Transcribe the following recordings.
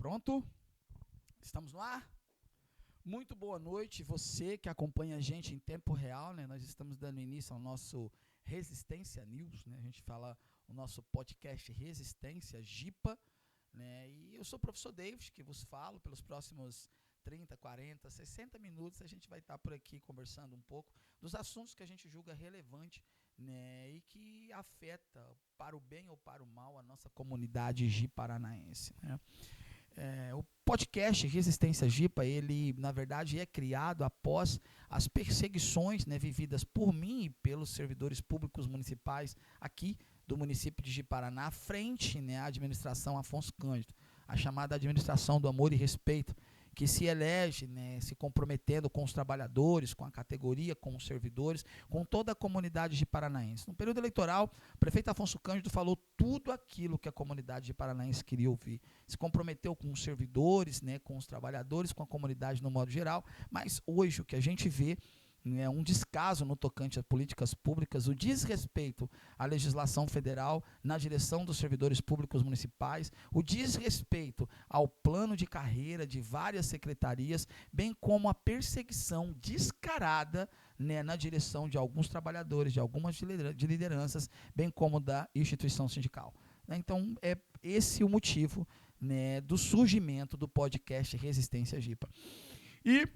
Pronto? Estamos no ar? Muito boa noite, você que acompanha a gente em tempo real, né? Nós estamos dando início ao nosso Resistência News, né? A gente fala o nosso podcast Resistência, JIPA, né? E eu sou o professor David, que vos falo pelos próximos 30, 40, 60 minutos. A gente vai estar por aqui conversando um pouco dos assuntos que a gente julga relevante, né? E que afeta, para o bem ou para o mal, a nossa comunidade jiparanaense, né? O podcast Resistência Jipa, ele na verdade é criado após as perseguições, né, vividas por mim e pelos servidores públicos municipais aqui do município de Ji-Paraná, frente, né, à administração Afonso Cândido, a chamada administração do amor e respeito, que se elege, né, se comprometendo com os trabalhadores, com a categoria, com os servidores, com toda a comunidade ji-paranaense. No período eleitoral, o prefeito Afonso Cândido falou tudo aquilo que a comunidade ji-paranaense queria ouvir. Se comprometeu com os servidores, né, com os trabalhadores, com a comunidade no modo geral, mas hoje o que a gente vê é um descaso no tocante às políticas públicas, o desrespeito à legislação federal na direção dos servidores públicos municipais, o desrespeito ao plano de carreira de várias secretarias, bem como a perseguição descarada, né, na direção de alguns trabalhadores, de algumas de lideranças, bem como da instituição sindical. Então, é esse o motivo, né, do surgimento do podcast Resistência Jipa. E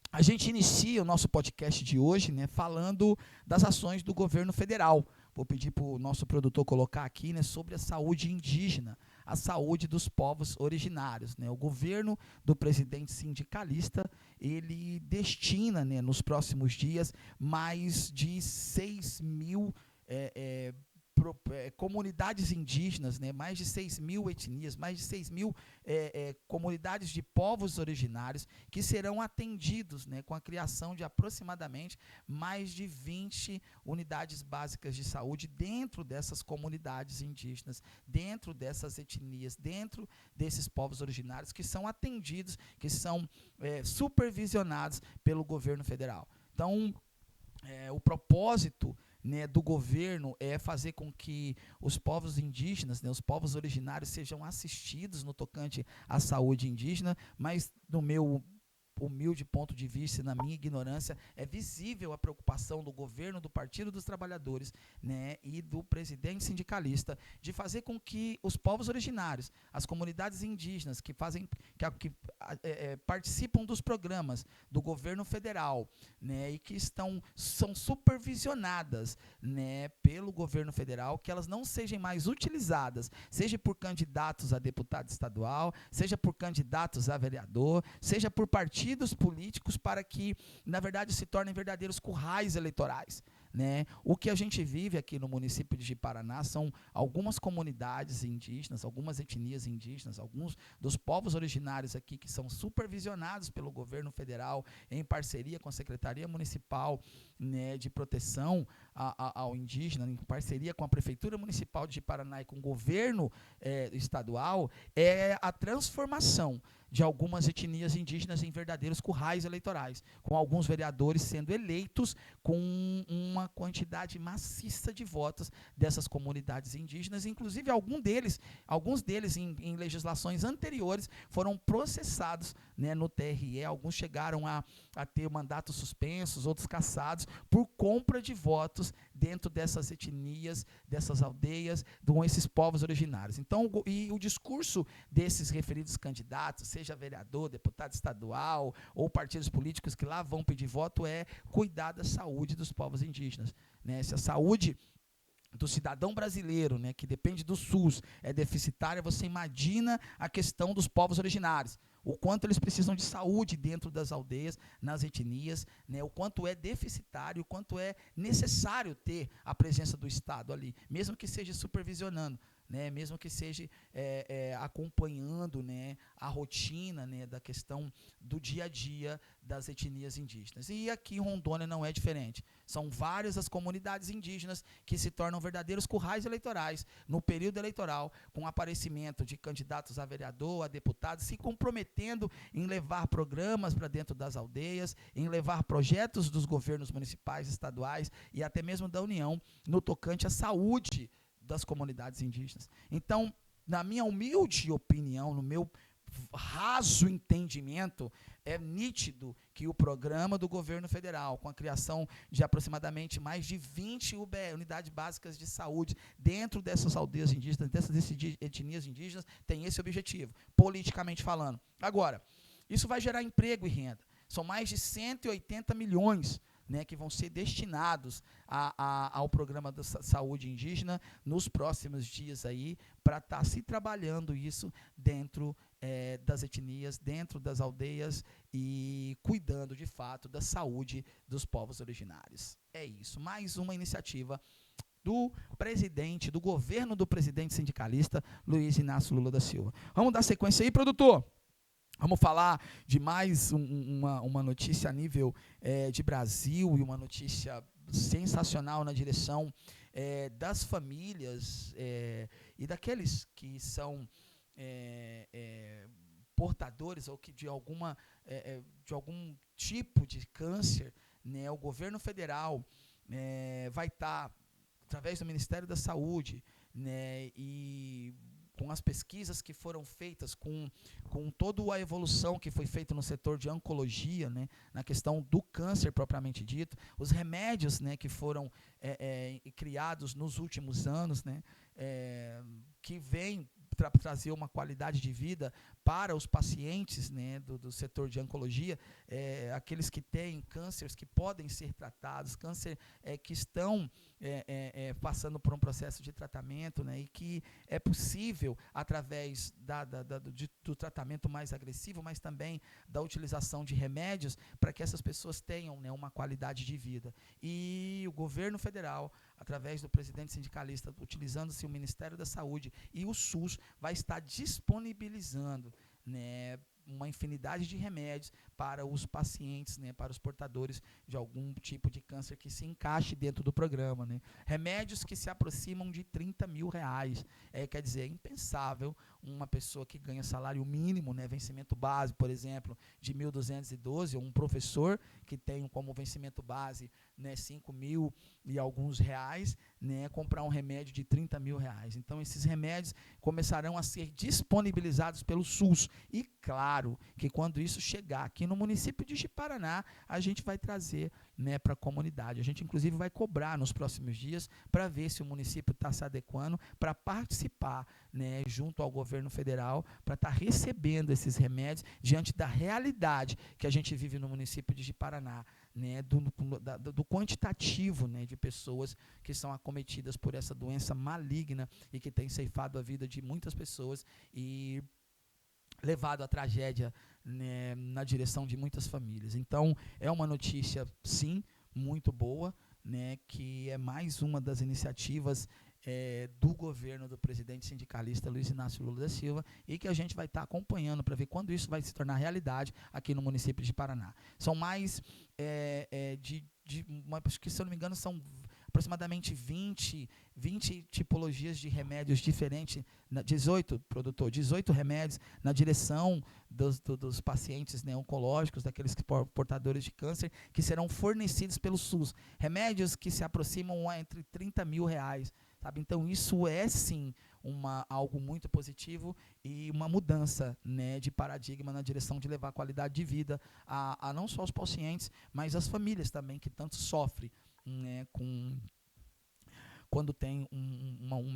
a gente inicia o nosso podcast de hoje, né, falando das ações do governo federal. Vou pedir para o nosso produtor colocar aqui, né, sobre a saúde indígena, a saúde dos povos originários, né. O governo do presidente sindicalista, ele destina, né, nos próximos dias mais de 6 mil comunidades indígenas, né, mais de 6 mil etnias, mais de 6 mil comunidades de povos originários que serão atendidos, né, com a criação de aproximadamente mais de 20 unidades básicas de saúde dentro dessas comunidades indígenas, dentro dessas etnias, dentro desses povos originários que são atendidos, que são supervisionados pelo governo federal. Então, o propósito, né, do governo é fazer com que os povos indígenas, né, os povos originários sejam assistidos no tocante à saúde indígena, mas no meu humilde ponto de vista, na minha ignorância, é visível a preocupação do governo, do Partido dos Trabalhadores, né, e do presidente sindicalista de fazer com que os povos originários, as comunidades indígenas que participam dos programas do governo federal, né, e que são supervisionadas, né, pelo governo federal, que elas não sejam mais utilizadas, seja por candidatos a deputado estadual, seja por candidatos a vereador, seja por partidos políticos, para que, na verdade, se tornem verdadeiros currais eleitorais, né? O que a gente vive aqui no município de Ji-Paraná são algumas comunidades indígenas, algumas etnias indígenas, alguns dos povos originários aqui que são supervisionados pelo governo federal em parceria com a Secretaria Municipal, né, de Proteção ao Indígena, em parceria com a Prefeitura Municipal de Ji-Paraná e com o governo estadual, é a transformação de algumas etnias indígenas em verdadeiros currais eleitorais, com alguns vereadores sendo eleitos com uma quantidade maciça de votos dessas comunidades indígenas, inclusive alguns deles em legislações anteriores foram processados, né, no TRE, alguns chegaram a ter mandatos suspensos, outros cassados, por compra de votos dentro dessas etnias, dessas aldeias, esses povos originários. Então, o discurso desses referidos candidatos, seja vereador, deputado estadual ou partidos políticos que lá vão pedir voto, é cuidar da saúde dos povos indígenas, né? Se a saúde do cidadão brasileiro, né, que depende do SUS, é deficitária, você imagina a questão dos povos originários, o quanto eles precisam de saúde dentro das aldeias, nas etnias, né, o quanto é deficitário, o quanto é necessário ter a presença do Estado ali, mesmo que seja supervisionando, né, mesmo que seja acompanhando, né, a rotina, né, da questão do dia a dia das etnias indígenas. E aqui em Rondônia não é diferente. São várias as comunidades indígenas que se tornam verdadeiros currais eleitorais no período eleitoral, com o aparecimento de candidatos a vereador, a deputados, se comprometendo em levar programas para dentro das aldeias, em levar projetos dos governos municipais, estaduais e até mesmo da União no tocante à saúde das comunidades indígenas. Então, na minha humilde opinião, no meu raso entendimento, é nítido que o programa do governo federal, com a criação de aproximadamente mais de 20 unidades básicas de saúde dentro dessas aldeias indígenas, dessas etnias indígenas, tem esse objetivo, politicamente falando. Agora, isso vai gerar emprego e renda. São mais de 180 milhões, né, que vão ser destinados ao programa da saúde indígena nos próximos dias aí, para estar se trabalhando isso dentro das etnias, dentro das aldeias e cuidando de fato da saúde dos povos originários. É isso, mais uma iniciativa do presidente, do governo do presidente sindicalista Luiz Inácio Lula da Silva. Vamos dar sequência aí, produtor? Vamos falar de mais uma notícia a nível de Brasil, e uma notícia sensacional na direção das famílias e daqueles que são portadores ou que de algum tipo de câncer, né? O governo federal vai estar, através do Ministério da Saúde, né, e com as pesquisas que foram feitas, com toda a evolução que foi feita no setor de oncologia, né, na questão do câncer propriamente dito, os remédios, né, que foram criados nos últimos anos, né, que vêm trazer uma qualidade de vida para os pacientes, né, do setor de oncologia, aqueles que têm cânceres que podem ser tratados, câncer que estão passando por um processo de tratamento, né, e que é possível, através do tratamento mais agressivo, mas também da utilização de remédios, para que essas pessoas tenham, né, uma qualidade de vida. E o governo federal, através do presidente sindicalista, utilizando-se o Ministério da Saúde e o SUS, vai estar disponibilizando, né, uma infinidade de remédios para os pacientes, né, para os portadores de algum tipo de câncer que se encaixe dentro do programa, né. Remédios que se aproximam de R$30 mil. Quer dizer, é impensável uma pessoa que ganha salário mínimo, né, vencimento base, por exemplo, de 1.212, ou um professor que tem como vencimento base, né, 5 mil e alguns reais, né, comprar um remédio de R$30 mil. Então, esses remédios começarão a ser disponibilizados pelo SUS. E, claro, que quando isso chegar aqui no município de Ji-Paraná, a gente vai trazer, né, para a comunidade. A gente, inclusive, vai cobrar nos próximos dias para ver se o município está se adequando para participar, né, junto ao governo federal, para estar recebendo esses remédios diante da realidade que a gente vive no município de Ji-Paraná, né, do quantitativo, né, de pessoas que são acometidas por essa doença maligna e que tem ceifado a vida de muitas pessoas e levado à tragédia, né, na direção de muitas famílias. Então, é uma notícia, sim, muito boa, né, que é mais uma das iniciativas do governo do presidente sindicalista Luiz Inácio Lula da Silva, e que a gente vai estar acompanhando para ver quando isso vai se tornar realidade aqui no município de Paraná. São mais acho que, se eu não me engano, são aproximadamente 20 tipologias de remédios diferentes, 18 remédios na direção dos pacientes, né, oncológicos, daqueles portadores de câncer, que serão fornecidos pelo SUS. Remédios que se aproximam entre R$30 mil, sabe? Então, isso é, sim, algo muito positivo e uma mudança, né, de paradigma na direção de levar qualidade de vida a não só os pacientes, mas as famílias também, que tanto sofrem, né, quando tem um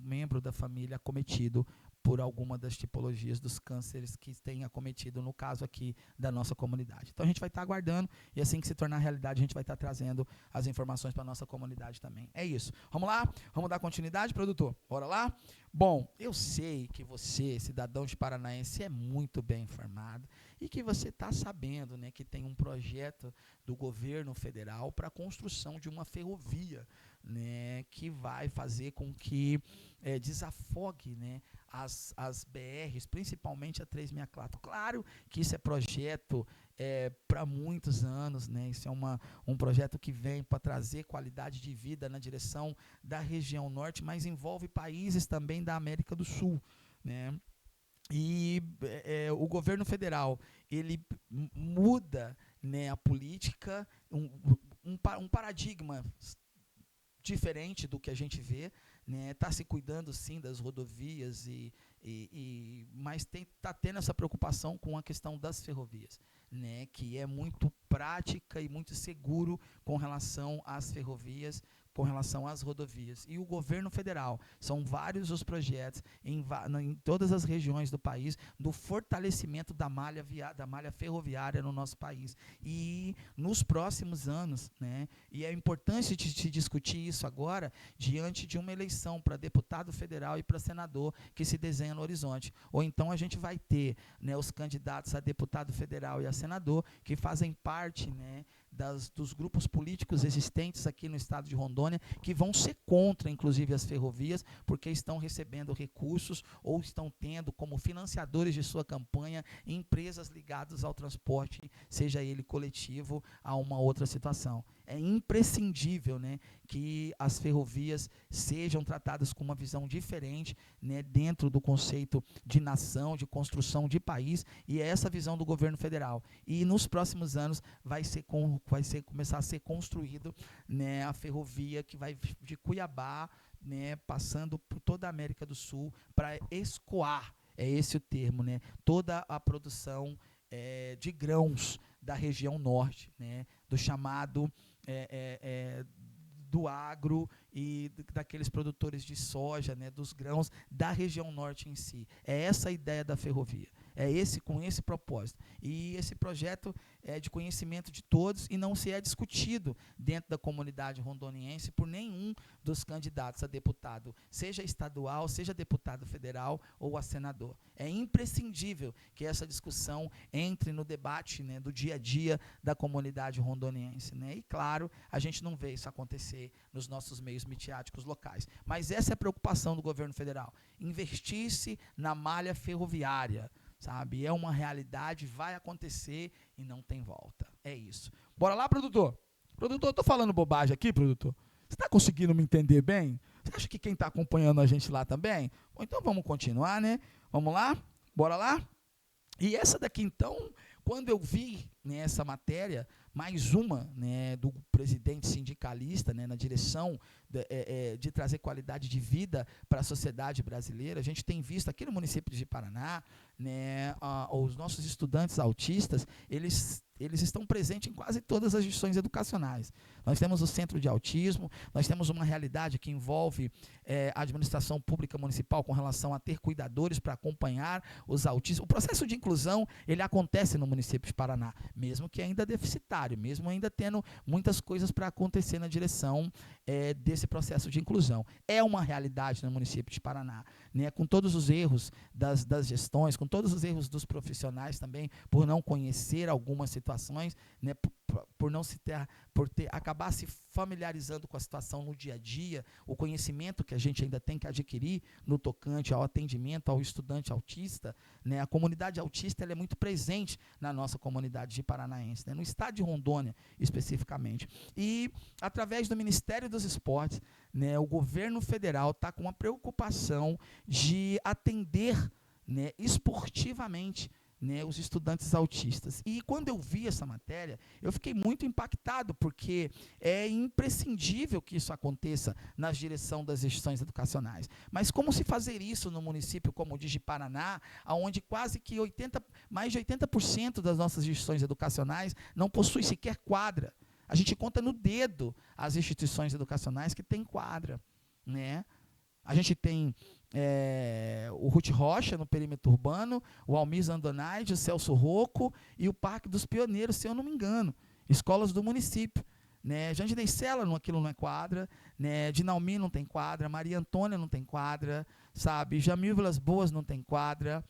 membro da família acometido por alguma das tipologias dos cânceres que tem acometido, no caso aqui da nossa comunidade. Então, a gente vai estar aguardando, e assim que se tornar realidade, a gente vai estar trazendo as informações para a nossa comunidade também. É isso. Vamos lá? Vamos dar continuidade, produtor? Bora lá? Bom, eu sei que você, cidadão de Paranaense, é muito bem informado e que você está sabendo, né, que tem um projeto do governo federal para a construção de uma ferrovia, né, que vai fazer com que desafogue, né, as BRs, principalmente a 364. Claro que isso é projeto para muitos anos, né? Isso é um projeto que vem para trazer qualidade de vida na direção da região norte, mas envolve países também da América do Sul, né? E o governo federal, ele muda, né, a política, um paradigma diferente do que a gente vê, né, está se cuidando sim das rodovias, mas está tendo essa preocupação com a questão das ferrovias, né, que é muito prática e muito seguro com relação às ferrovias, com relação às rodovias. E o governo federal, são vários os projetos em todas as regiões do país, do fortalecimento da malha ferroviária no nosso país. E nos próximos anos, né, e é importante se discutir isso agora, diante de uma eleição para deputado federal e para senador que se desenha no horizonte. Ou então a gente vai ter, né, os candidatos a deputado federal e a senador que fazem parte, né, dos grupos políticos existentes aqui no estado de Rondônia, que vão ser contra, inclusive, as ferrovias, porque estão recebendo recursos ou estão tendo como financiadores de sua campanha empresas ligadas ao transporte, seja ele coletivo, a uma outra situação. É imprescindível, né, que as ferrovias sejam tratadas com uma visão diferente, né, dentro do conceito de nação, de construção de país, e é essa visão do governo federal. E nos próximos anos vai começar a ser construído, né, a ferrovia que vai de Cuiabá, né, passando por toda a América do Sul para escoar, é esse o termo, né, toda a produção de grãos da região norte, né, do chamado do agro e daqueles produtores de soja, né, dos grãos da região norte em si. É essa a ideia da ferrovia. É com esse propósito. E esse projeto é de conhecimento de todos e não se é discutido dentro da comunidade rondoniense por nenhum dos candidatos a deputado, seja estadual, seja deputado federal ou a senador. É imprescindível que essa discussão entre no debate, né, do dia a dia da comunidade rondoniense, né? E, claro, a gente não vê isso acontecer nos nossos meios midiáticos locais. Mas essa é a preocupação do governo federal. Investir-se na malha ferroviária, sabe? É uma realidade, vai acontecer e não tem volta. É isso. Bora lá, produtor? Produtor, eu estou falando bobagem aqui, produtor? Você está conseguindo me entender bem? Você acha que quem está acompanhando a gente lá também? Bom, então vamos continuar, né? Vamos lá? Bora lá? E essa daqui, então, quando eu vi, né, essa matéria, mais uma, né, do presidente sindicalista, né, na direção de trazer qualidade de vida para a sociedade brasileira, a gente tem visto aqui no município de Paraná, né, os nossos estudantes autistas, eles estão presentes em quase todas as instituições educacionais. Nós temos o centro de autismo, nós temos uma realidade que envolve a administração pública municipal com relação a ter cuidadores para acompanhar os autistas. O processo de inclusão, ele acontece no município de Paraná, mesmo que ainda deficitário, mesmo ainda tendo muitas coisas para acontecer na direção desse processo de inclusão. É uma realidade no município de Paraná, né, com todos os erros das gestões, com todos os erros dos profissionais também, por não conhecer algumas situações, né, acabar se familiarizando com a situação no dia a dia, o conhecimento que a gente ainda tem que adquirir no tocante ao atendimento ao estudante autista, né, a comunidade autista ela é muito presente na nossa comunidade de paranaense, né, no estado de Rondônia especificamente. E através do Ministério dos Esportes, né, o governo federal está com uma preocupação de atender, né, esportivamente, né, os estudantes autistas. E quando eu vi essa matéria, eu fiquei muito impactado, porque é imprescindível que isso aconteça na direção das instituições educacionais. Mas como se fazer isso no município como o de Paraná, onde quase que mais de 80% das nossas instituições educacionais não possui sequer quadra? A gente conta no dedo as instituições educacionais que têm quadra, né? A gente tem o Ruth Rocha, no perímetro urbano, o Almir Zandonaide, o Celso Rocco e o Parque dos Pioneiros, se eu não me engano, escolas do município. Né? Jandinei Sela, aquilo não é quadra, né? Dinalmi não tem quadra, Maria Antônia não tem quadra, sabe? Jamil Vilas Boas não tem quadra,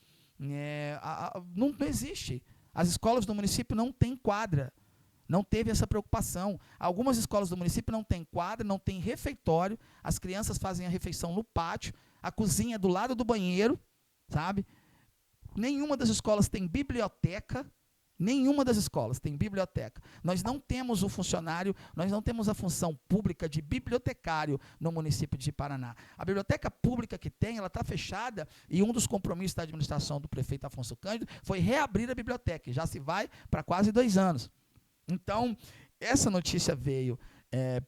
não existe. As escolas do município não têm quadra. Não teve essa preocupação. Algumas escolas do município não têm quadra, não tem refeitório, as crianças fazem a refeição no pátio, a cozinha é do lado do banheiro, sabe? Nenhuma das escolas tem biblioteca, nenhuma das escolas tem biblioteca. Nós não temos o funcionário, nós não temos a função pública de bibliotecário no município de Paraná. A biblioteca pública que tem, ela está fechada, e um dos compromissos da administração do prefeito Afonso Cândido foi reabrir a biblioteca, e já se vai para quase 2 anos. Então, essa notícia veio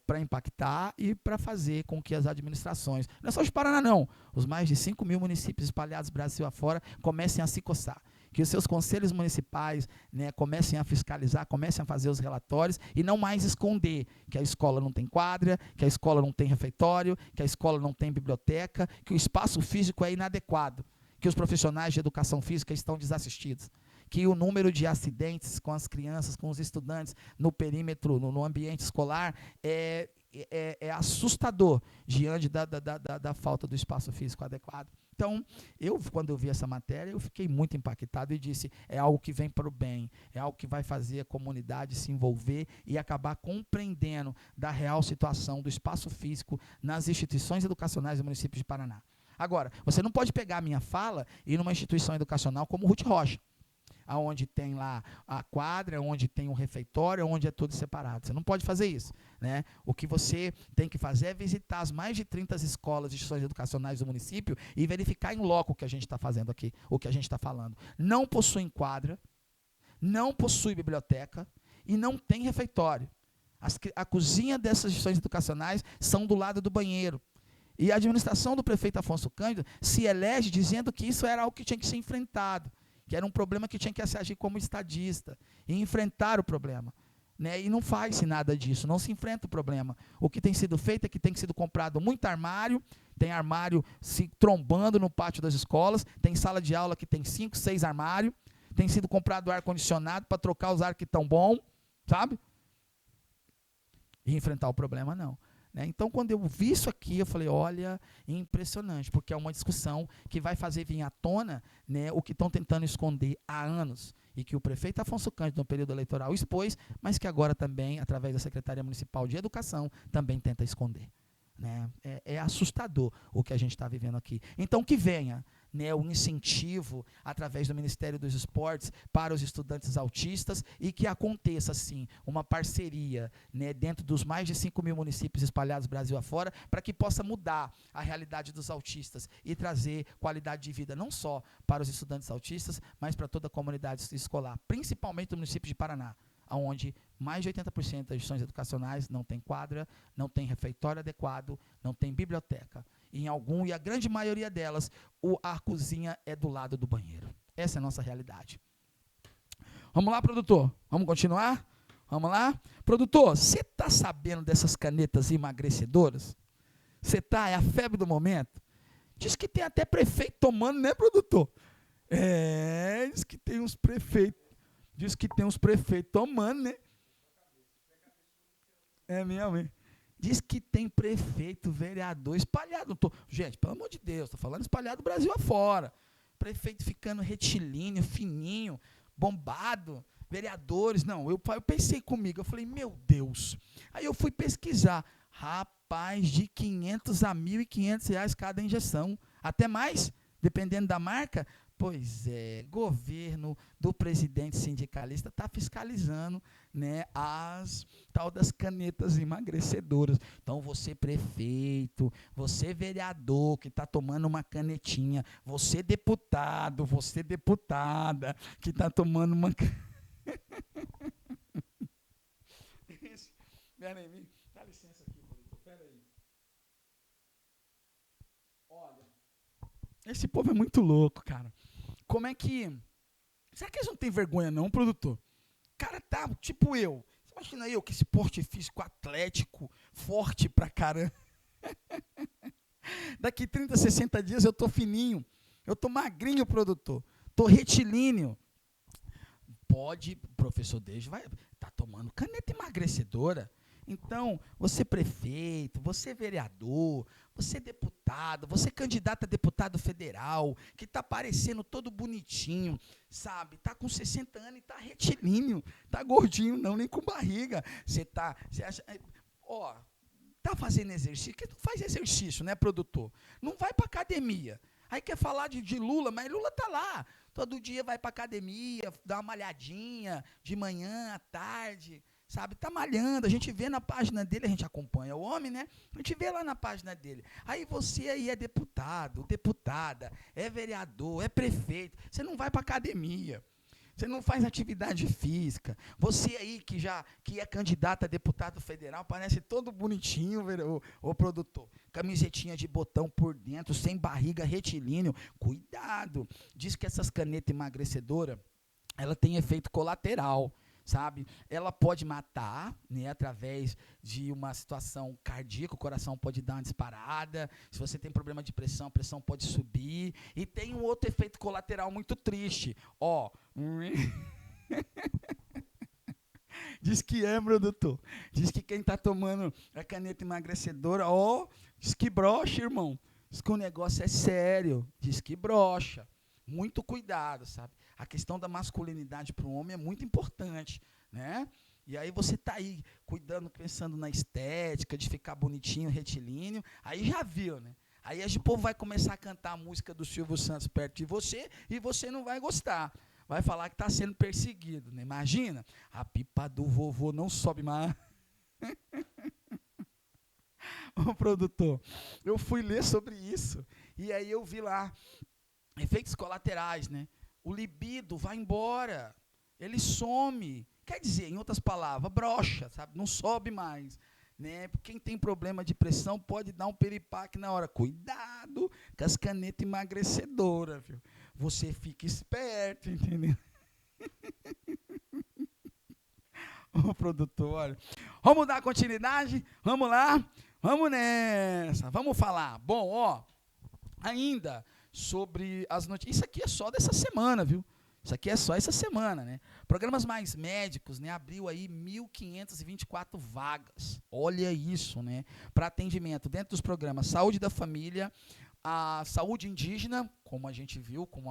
para impactar e para fazer com que as administrações, não é só de Paraná não, os mais de 5 mil municípios espalhados Brasil afora comecem a se coçar. Que os seus conselhos municipais, né, comecem a fiscalizar, comecem a fazer os relatórios e não mais esconder que a escola não tem quadra, que a escola não tem refeitório, que a escola não tem biblioteca, que o espaço físico é inadequado, que os profissionais de educação física estão desassistidos, que o número de acidentes com as crianças, com os estudantes no perímetro, no ambiente escolar é assustador diante da falta do espaço físico adequado. Então, quando eu vi essa matéria, eu fiquei muito impactado e disse, é algo que vem para o bem, é algo que vai fazer a comunidade se envolver e acabar compreendendo da real situação do espaço físico nas instituições educacionais do município de Paraná. Agora, você não pode pegar a minha fala e ir numa instituição educacional como Ruth Rocha, onde tem lá a quadra, onde tem um refeitório, onde é tudo separado. Você não pode fazer isso, né? O que você tem que fazer é visitar as mais de 30 escolas e instituições educacionais do município e verificar em loco o que a gente está fazendo aqui, o que a gente está falando. Não possuem quadra, não possui biblioteca e não tem refeitório. A cozinha dessas instituições educacionais são do lado do banheiro. E a administração do prefeito Afonso Cândido se elege dizendo que isso era algo que tinha que ser enfrentado, que era um problema que tinha que se agir como estadista e enfrentar o problema, né? E não faz-se nada disso, não se enfrenta o problema. O que tem sido feito é que tem sido comprado muito armário, tem armário se trombando no pátio das escolas, tem sala de aula que tem 5, 6 armários, tem sido comprado ar-condicionado para trocar os ar que estão bom, sabe? E enfrentar o problema não. Então, quando eu vi isso aqui, eu falei, olha, impressionante, porque é uma discussão que vai fazer vir à tona, né, o que estão tentando esconder há anos, e que o prefeito Afonso Cândido, no período eleitoral, expôs, mas que agora também, através da Secretaria Municipal de Educação, também tenta esconder. Né? É assustador o que a gente está vivendo aqui. Então, que venha, né, um incentivo através do Ministério dos Esportes para os estudantes autistas e que aconteça, sim, uma parceria, né, dentro dos mais de 5 mil municípios espalhados Brasil afora, para que possa mudar a realidade dos autistas e trazer qualidade de vida não só para os estudantes autistas, mas para toda a comunidade escolar, principalmente no município de Paraná, onde mais de 80% das instituições educacionais não tem quadra, não tem refeitório adequado, não tem biblioteca. E a grande maioria delas, a cozinha é do lado do banheiro. Essa é a nossa realidade. Vamos lá, produtor? Vamos continuar? Vamos lá? Produtor, você está sabendo dessas canetas emagrecedoras? Você está, é a febre do momento? Diz que tem até prefeito tomando, né, produtor? Diz que tem uns prefeitos. Diz que tem uns prefeitos tomando, né? É mesmo, hein? Diz que tem prefeito, vereador espalhado. Gente, pelo amor de Deus, estou falando espalhado Brasil afora. Prefeito ficando retilíneo, fininho, bombado. Vereadores, não, eu pensei comigo, eu falei, meu Deus. Aí eu fui pesquisar. Rapaz, de 500 a 1.500 reais cada injeção. Até mais, dependendo da marca. Pois é, governo do presidente sindicalista está fiscalizando, né, as tal das canetas emagrecedoras. Então, você prefeito, você vereador que está tomando uma canetinha, você deputado, você deputada que está tomando uma... Espera aí, dá licença aqui, espera aí. Olha, esse povo é muito louco, cara. Como é que... Será que eles não têm vergonha não, produtor? O cara tá, tipo eu. Você imagina eu, que esse porte físico atlético, forte pra caramba. Daqui 30, 60 dias eu tô fininho. Eu tô magrinho, produtor. Tô retilíneo. Pode, professor Dejo, tá tomando caneta emagrecedora. Então, você prefeito, você vereador, você deputado, você candidato a deputado federal, que está parecendo todo bonitinho, sabe? Está com 60 anos e está retilíneo, está gordinho não, nem com barriga. Você acha, está fazendo exercício, que não faz exercício, né, produtor? Não vai para academia. Aí quer falar de Lula, mas Lula está lá. Todo dia vai para academia, dá uma malhadinha, de manhã, à tarde, sabe, tá malhando, a gente vê na página dele, a gente acompanha o homem, né, a gente vê lá na página dele, aí você aí é deputado, deputada, é vereador, é prefeito, você não vai para academia, Você não faz atividade física. Você aí que é candidato a deputado federal, parece todo bonitinho, o produtor. Camisetinha de botão por dentro, sem barriga, retilíneo. Cuidado. Diz que essas canetas emagrecedoras, ela tem efeito colateral, sabe? Ela pode matar, né, através de uma situação cardíaca, o coração pode dar uma disparada. Se você tem problema de pressão, a pressão pode subir. E tem um outro efeito colateral muito triste. Ó, diz que é, produtor. Diz que quem está tomando a caneta emagrecedora, ó, diz que brocha, irmão. Diz que o negócio é sério. Diz que brocha. Muito cuidado, sabe? A questão da masculinidade para o homem é muito importante, né? E aí você está aí cuidando, pensando na estética, de ficar bonitinho, retilíneo, aí já viu, né? Aí o povo vai começar a cantar a música do Silvio Santos perto de você e você não vai gostar. Vai falar que está sendo perseguido, né? Imagina, a pipa do vovô não sobe mais. Ô produtor, eu fui ler sobre isso e aí eu vi lá efeitos colaterais, né? O libido vai embora, ele some. Quer dizer, em outras palavras, brocha, sabe? Não sobe mais. Né? Quem tem problema de pressão pode dar um piripaque na hora. Cuidado com as canetas emagrecedoras, viu? Você fica esperto, entendeu? Ô produtor, olha. Vamos dar continuidade? Vamos lá? Vamos nessa. Vamos falar. Bom, ó, ainda sobre as notícias. Isso aqui é só dessa semana, viu? Isso aqui é só essa semana, né? Programas Mais Médicos, né, abriu aí 1.524 vagas. Olha isso, né? Para atendimento dentro dos programas Saúde da Família, a Saúde Indígena, como a gente viu com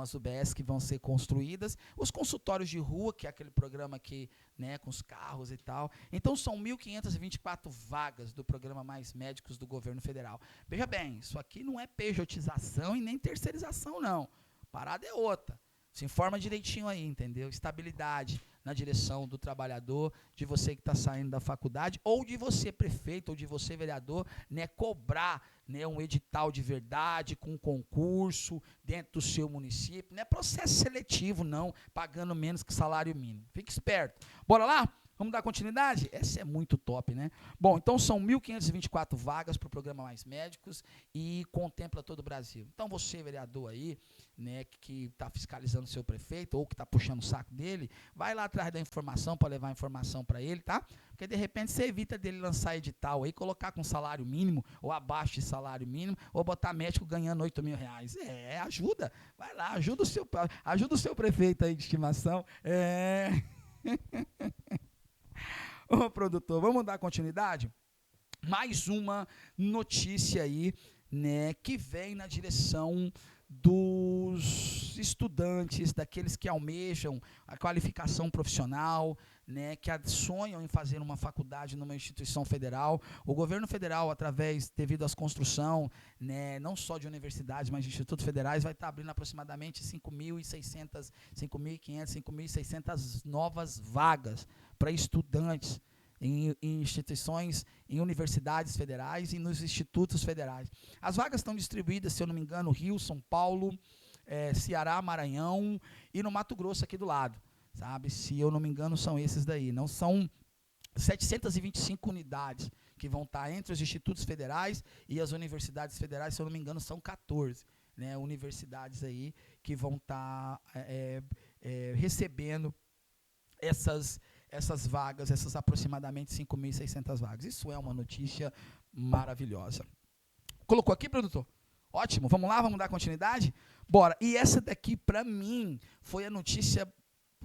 as UBS que vão ser construídas, os consultórios de rua, que é aquele programa que, né, com os carros e tal. Então, são 1.524 vagas do programa Mais Médicos do governo federal. Veja bem, isso aqui não é pejotização e nem terceirização, não. A parada é outra. Se informa direitinho aí, entendeu? Estabilidade na direção do trabalhador, de você que está saindo da faculdade, ou de você, prefeito, ou de você, vereador, né, cobrar, né, um edital de verdade, com um concurso dentro do seu município. Não é processo seletivo, não, pagando menos que salário mínimo. Fique esperto. Bora lá? Vamos dar continuidade? Essa é muito top, né? Bom, então são 1.524 vagas para o programa Mais Médicos e contempla todo o Brasil. Então você, vereador aí, né, que está fiscalizando o seu prefeito ou que está puxando o saco dele, vai lá atrás da informação para levar a informação para ele, tá? Porque de repente você evita dele lançar edital aí, colocar com salário mínimo ou abaixo de salário mínimo, ou botar médico ganhando R$ 8.000. Ajuda. Vai lá, ajuda o seu prefeito aí de estimação. Ô, produtor, vamos dar continuidade? Mais uma notícia aí, né, que vem na direção dos estudantes, daqueles que almejam a qualificação profissional, né, que sonham em fazer uma faculdade numa instituição federal. O governo federal, devido às construção, né, não só de universidades, mas de institutos federais, vai estar abrindo aproximadamente 5.600, 5.500, 5.600 novas vagas para estudantes em instituições, em universidades federais e nos institutos federais. As vagas estão distribuídas, se eu não me engano, Rio, São Paulo, Ceará, Maranhão e no Mato Grosso aqui do lado, sabe? Se eu não me engano, são esses daí. Não são 725 unidades que vão estar entre os institutos federais e as universidades federais, se eu não me engano, são 14, né, universidades aí que vão estar recebendo essas vagas, essas aproximadamente 5.600 vagas. Isso é uma notícia maravilhosa. Colocou aqui, produtor? Ótimo, vamos lá, vamos dar continuidade? Bora. E essa daqui, para mim, foi a notícia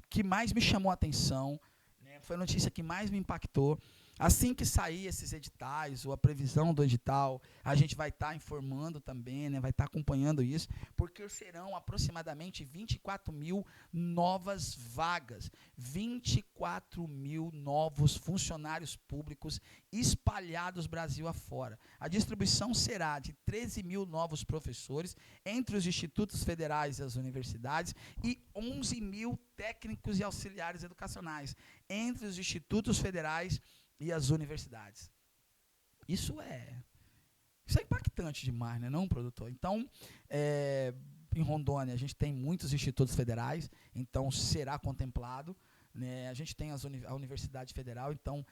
que mais me chamou a atenção, né? Foi a notícia que mais me impactou. Assim que sair esses editais, ou a previsão do edital, a gente vai estar informando também, né, vai estar acompanhando isso, porque serão aproximadamente 24 mil novas vagas, 24 mil novos funcionários públicos espalhados Brasil afora. A distribuição será de 13 mil novos professores entre os institutos federais e as universidades e 11 mil técnicos e auxiliares educacionais entre os institutos federais e as universidades. Isso é impactante demais, né, não, produtor? Então, em Rondônia, a gente tem muitos institutos federais, então será contemplado, né? A gente tem a Universidade Federal, então,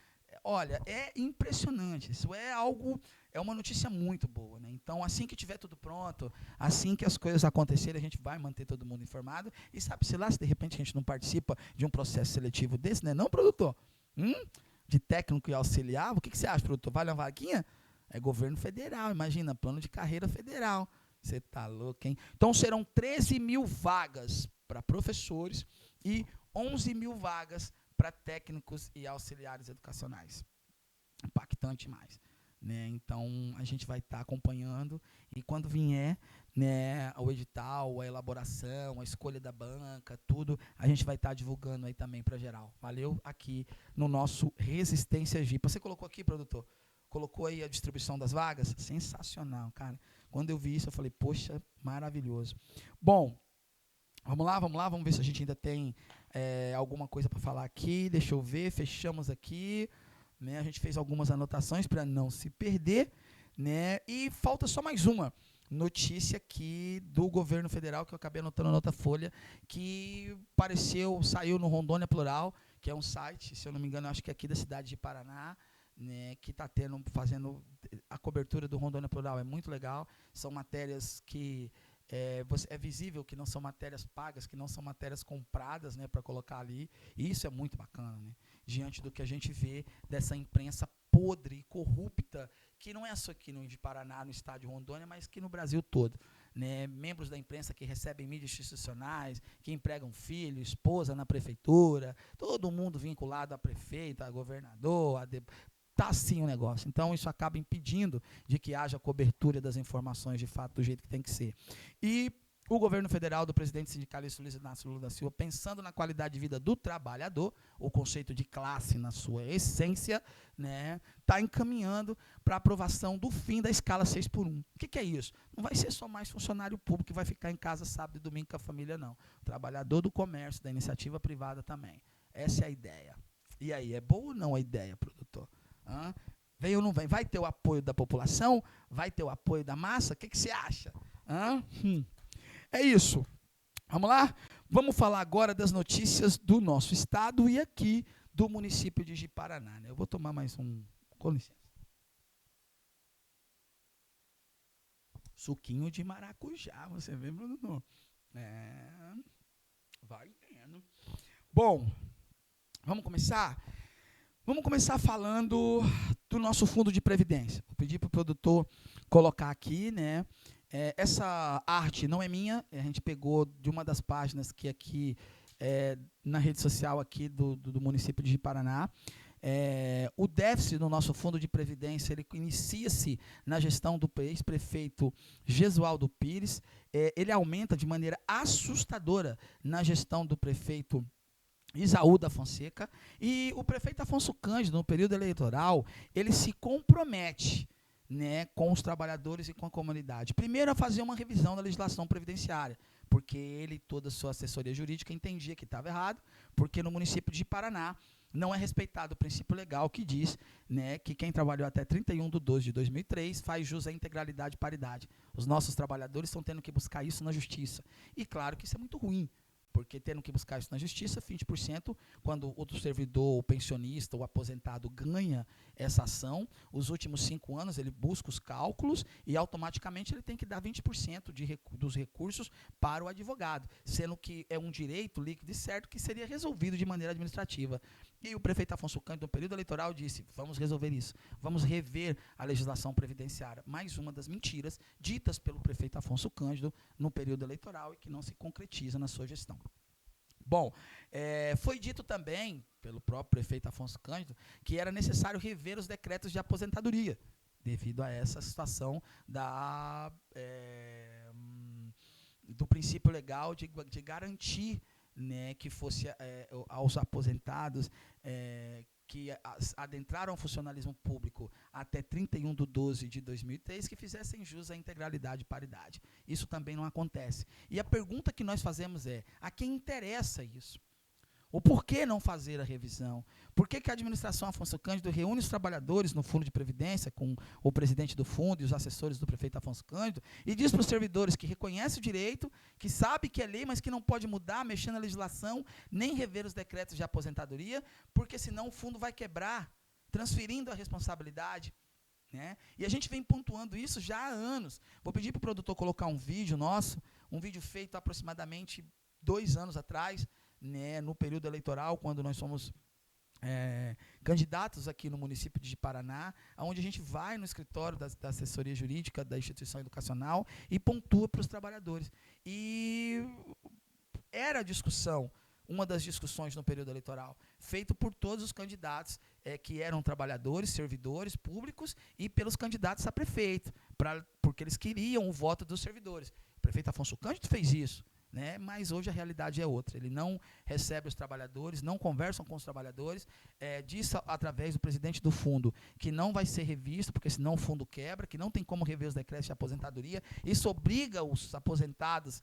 olha, é impressionante. Isso é algo, é uma notícia muito boa, né? Então, assim que tiver tudo pronto, assim que as coisas acontecerem, a gente vai manter todo mundo informado. E sabe-se lá se de repente a gente não participa de um processo seletivo desse, né? Não, produtor? De técnico e auxiliar? O que você acha, produtor? Vale uma vaguinha? É governo federal, imagina, plano de carreira federal. Você tá louco, hein? Então serão 13 mil vagas para professores e 11 mil vagas para técnicos e auxiliares educacionais. Impactante mais, né? Então a gente vai estar acompanhando e quando vier, né, o edital, a elaboração, a escolha da banca, tudo, a gente vai estar divulgando aí também para geral. Valeu? Aqui no nosso Resistência Gipa. Você colocou aqui, produtor? Colocou aí a distribuição das vagas? Sensacional, cara. Quando eu vi isso, eu falei, poxa, maravilhoso. Bom, vamos lá, vamos ver se a gente ainda tem alguma coisa para falar aqui. Deixa eu ver, fechamos aqui. Né? A gente fez algumas anotações para não se perder. Né? E falta só mais uma notícia aqui do governo federal, que eu acabei anotando na outra folha, que saiu no Rondônia Plural, que é um site, se eu não me engano, acho que é aqui da cidade de Paraná, né, que está fazendo a cobertura do Rondônia Plural. É muito legal. São matérias que é visível que não são matérias pagas, que não são matérias compradas, né, para colocar ali. E isso é muito bacana, né, diante do que a gente vê dessa imprensa podre e corrupta, que não é só aqui no Paraná, no estado de Rondônia, mas que no Brasil todo. Né, membros da imprensa que recebem mídias institucionais, que empregam filho, esposa na prefeitura, todo mundo vinculado a prefeito, a governador, tá assim o negócio. Então, isso acaba impedindo de que haja cobertura das informações de fato do jeito que tem que ser. E o governo federal do presidente sindicalista Luiz Inácio Lula da Silva, pensando na qualidade de vida do trabalhador, o conceito de classe na sua essência, né, está encaminhando para a aprovação do fim da escala 6x1. O que é isso? Não vai ser só mais funcionário público que vai ficar em casa sábado e domingo com a família, não. O trabalhador do comércio, da iniciativa privada também. Essa é a ideia. E aí, é boa ou não a ideia, produtor? Vem ou não vem? Vai ter o apoio da população? Vai ter o apoio da massa? O que você acha? É isso. Vamos lá? Vamos falar agora das notícias do nosso estado e aqui do município de Ji-Paraná. Né? Eu vou tomar mais um. Com licença. Suquinho de maracujá, você vê, Bruno? Vai vendo. Bom, vamos começar? Vamos começar falando do nosso fundo de previdência. Vou pedir para o produtor colocar aqui, né? Essa arte não é minha, a gente pegou de uma das páginas que aqui na rede social aqui do município de Ji-Paraná. O déficit no nosso fundo de previdência, ele inicia-se na gestão do ex-prefeito Gesualdo Pires, ele aumenta de maneira assustadora na gestão do prefeito Isaú da Fonseca, e o prefeito Afonso Cândido, no período eleitoral, ele se compromete, né, com os trabalhadores e com a comunidade. Primeiro, a fazer uma revisão da legislação previdenciária, porque ele e toda a sua assessoria jurídica entendia que estava errado, porque no município de Paraná não é respeitado o princípio legal que diz, né, que quem trabalhou até 31/12/2003 faz jus à integralidade e paridade. Os nossos trabalhadores estão tendo que buscar isso na justiça. E claro que isso é muito ruim, porque tendo que buscar isso na justiça, 20%, quando o servidor, o pensionista, o aposentado ganha essa ação, os últimos 5 anos ele busca os cálculos e automaticamente ele tem que dar 20% dos recursos para o advogado, sendo que é um direito líquido e certo que seria resolvido de maneira administrativa. E o prefeito Afonso Cândido, no período eleitoral, disse, vamos resolver isso, vamos rever a legislação previdenciária. Mais uma das mentiras ditas pelo prefeito Afonso Cândido no período eleitoral e que não se concretiza na sua gestão. Bom, foi dito também pelo próprio prefeito Afonso Cândido que era necessário rever os decretos de aposentadoria, devido a essa situação do princípio legal de garantir, né, que fosse aos aposentados que adentraram o funcionalismo público até 31/12/2003, que fizessem jus à integralidade e paridade. Isso também não acontece. E a pergunta que nós fazemos é, a quem interessa isso? O porquê não fazer a revisão? Por que a administração Afonso Cândido reúne os trabalhadores no fundo de previdência, com o presidente do fundo e os assessores do prefeito Afonso Cândido, e diz para os servidores que reconhece o direito, que sabe que é lei, mas que não pode mudar, mexer na legislação, nem rever os decretos de aposentadoria, porque senão o fundo vai quebrar, transferindo a responsabilidade. Né? E a gente vem pontuando isso já há anos. Vou pedir para o produtor colocar um vídeo nosso, um vídeo feito aproximadamente 2 anos atrás, né, no período eleitoral, quando nós somos candidatos aqui no município de Paraná, onde a gente vai no escritório da assessoria jurídica da instituição educacional e pontua para os trabalhadores. E era a discussão, uma das discussões no período eleitoral, feito por todos os candidatos que eram trabalhadores, servidores públicos e pelos candidatos a prefeito, porque eles queriam o voto dos servidores. O prefeito Afonso Cândido fez isso. Né, mas hoje a realidade é outra. Ele não recebe os trabalhadores, não conversam com os trabalhadores, diz através do presidente do fundo que não vai ser revisto, porque senão o fundo quebra, que não tem como rever os decretos de aposentadoria. Isso obriga os aposentados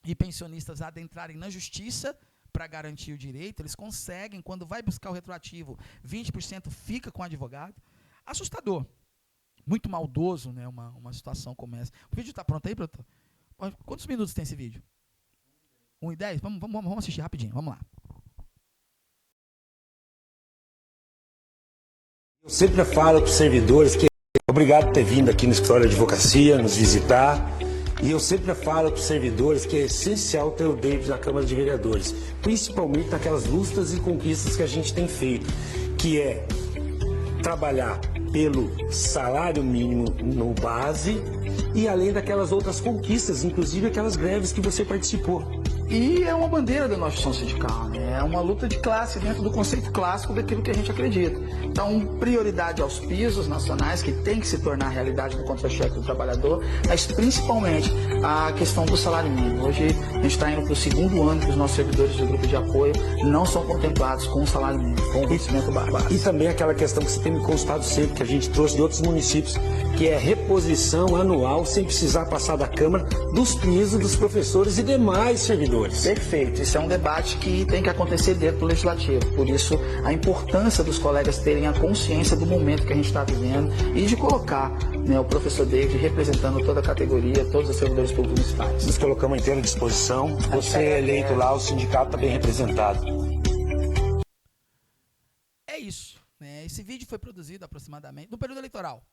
e pensionistas a adentrarem na justiça para garantir o direito. Eles conseguem, quando vai buscar o retroativo, 20% fica com o advogado. Assustador, muito maldoso, né, uma situação como essa. O vídeo está pronto aí, produtor? Quantos minutos tem esse vídeo? 1 e 10? Vamos assistir rapidinho, vamos lá. Eu sempre falo para os servidores que obrigado por ter vindo aqui no escritório de advocacia, nos visitar. E eu sempre falo para os servidores que é essencial ter o David na Câmara de Vereadores, principalmente naquelas lutas e conquistas que a gente tem feito, que é trabalhar pelo salário mínimo no base e além daquelas outras conquistas, inclusive aquelas greves que você participou. E é uma bandeira da nossa ação sindical, né? É uma luta de classe dentro do conceito clássico daquilo que a gente acredita. Então, prioridade aos pisos nacionais, que tem que se tornar realidade no contra-cheque do trabalhador, mas principalmente a questão do salário mínimo. Hoje a gente está indo para o 2º ano que os nossos servidores do grupo de apoio não são contemplados com o salário mínimo, com o vencimento básico. E também aquela questão que você tem me constado sempre, que a gente trouxe de outros municípios, que é reposição anual, sem precisar passar da Câmara, dos pisos dos professores e demais servidores. Perfeito. Isso é um debate que tem que acontecer dentro do Legislativo. Por isso, a importância dos colegas terem a consciência do momento que a gente está vivendo e de colocar, né, o professor David representando toda a categoria, todos os servidores públicos municipais. Nos colocamos inteiro à disposição. Você é eleito lá, o sindicato está bem representado. É isso. Né? Esse vídeo foi produzido aproximadamente no período eleitoral.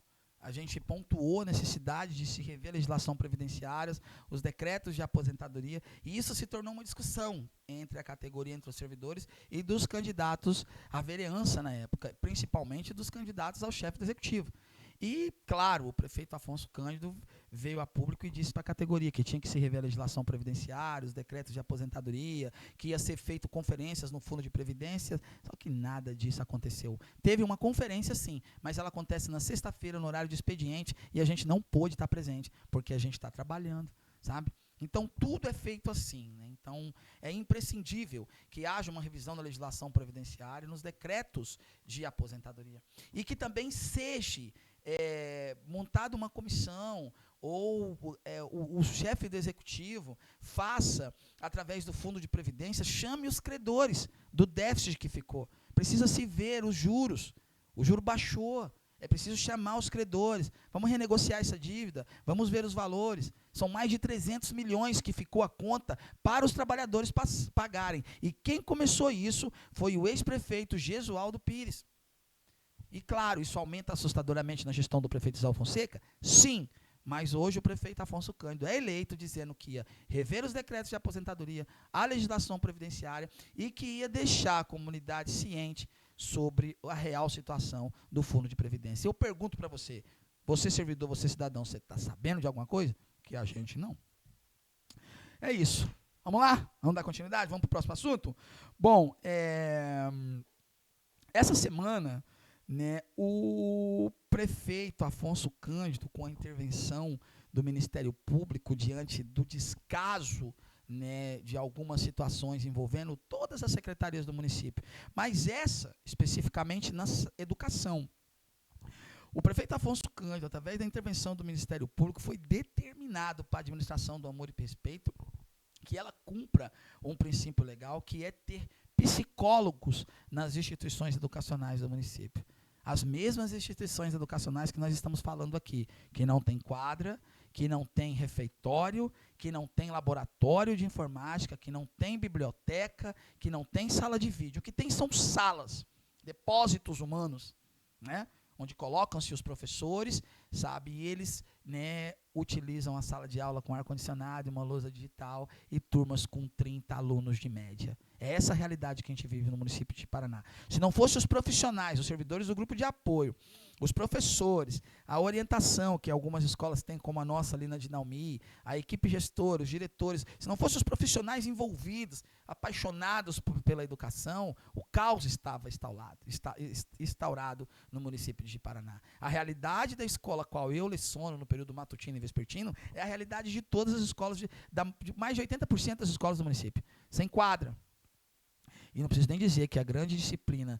A gente pontuou a necessidade de se rever a legislação previdenciária, os decretos de aposentadoria, e isso se tornou uma discussão entre a categoria, entre os servidores e dos candidatos à vereança na época, principalmente dos candidatos ao chefe do executivo. E, claro, o prefeito Afonso Cândido veio a público e disse para a categoria que tinha que se rever a legislação previdenciária, os decretos de aposentadoria, que ia ser feito conferências no fundo de previdência, só que nada disso aconteceu. Teve uma conferência sim, mas ela acontece na sexta-feira, no horário de expediente, e a gente não pôde estar presente, porque a gente está trabalhando, sabe? Então, tudo é feito assim. Né? Então, é imprescindível que haja uma revisão da legislação previdenciária nos decretos de aposentadoria. E que também seja montada uma comissão ou o chefe do executivo faça, através do fundo de previdência, chame os credores do déficit que ficou. Precisa se ver os juros. O juro baixou. É preciso chamar os credores. Vamos renegociar essa dívida. Vamos ver os valores. São mais de 300 milhões que ficou a conta para os trabalhadores pagarem. E quem começou isso foi o ex-prefeito Gesualdo Pires. E, claro, isso aumenta assustadoramente na gestão do prefeito Zé Fonseca? Sim, mas hoje o prefeito Afonso Cândido é eleito dizendo que ia rever os decretos de aposentadoria, a legislação previdenciária e que ia deixar a comunidade ciente sobre a real situação do fundo de previdência. Eu pergunto para você, você servidor, você cidadão, você está sabendo de alguma coisa? Que a gente não. É isso. Vamos lá? Vamos dar continuidade? Vamos para o próximo assunto? Bom, essa semana, né, o prefeito Afonso Cândido, com a intervenção do Ministério Público diante do descaso, né, de algumas situações envolvendo todas as secretarias do município, mas essa especificamente na educação. O prefeito Afonso Cândido, através da intervenção do Ministério Público, foi determinado para a administração do Amor e Respeito que ela cumpra um princípio legal, que é ter psicólogos nas instituições educacionais do município. As mesmas instituições educacionais que nós estamos falando aqui, que não tem quadra, que não tem refeitório, que não tem laboratório de informática, que não tem biblioteca, que não tem sala de vídeo. O que tem são salas, depósitos humanos, né, onde colocam-se os professores, sabe, e eles, né, utilizam a sala de aula com ar-condicionado, uma lousa digital e turmas com 30 alunos de média. É essa a realidade que a gente vive no município de Paraná. Se não fossem os profissionais, os servidores do grupo de apoio, os professores, a orientação que algumas escolas têm, como a nossa ali na Dinalmi, a equipe gestora, os diretores, se não fossem os profissionais envolvidos, apaixonados pela educação, o caos estava instaurado no município de Paraná. A realidade da escola a qual eu leciono no período matutino e vespertino é a realidade de todas as escolas, de mais de 80% das escolas do município. Sem quadra. E não preciso nem dizer que a grande disciplina,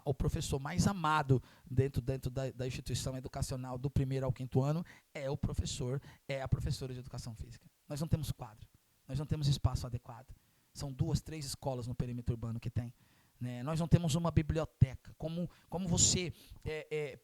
o professor mais amado dentro da instituição educacional do 1º ao 5º ano é o professor, é a professora de educação física. Nós não temos quadro, nós não temos espaço adequado. São 2, 3 escolas no perímetro urbano que tem. Né? Nós não temos uma biblioteca. Como você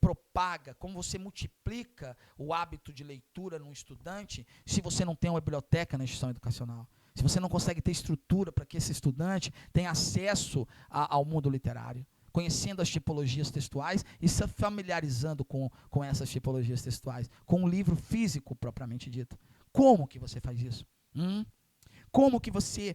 propaga, como você multiplica o hábito de leitura num estudante se você não tem uma biblioteca na instituição educacional? Se você não consegue ter estrutura para que esse estudante tenha acesso ao mundo literário, conhecendo as tipologias textuais e se familiarizando com essas tipologias textuais, com o livro físico propriamente dito. Como que você faz isso? Como que você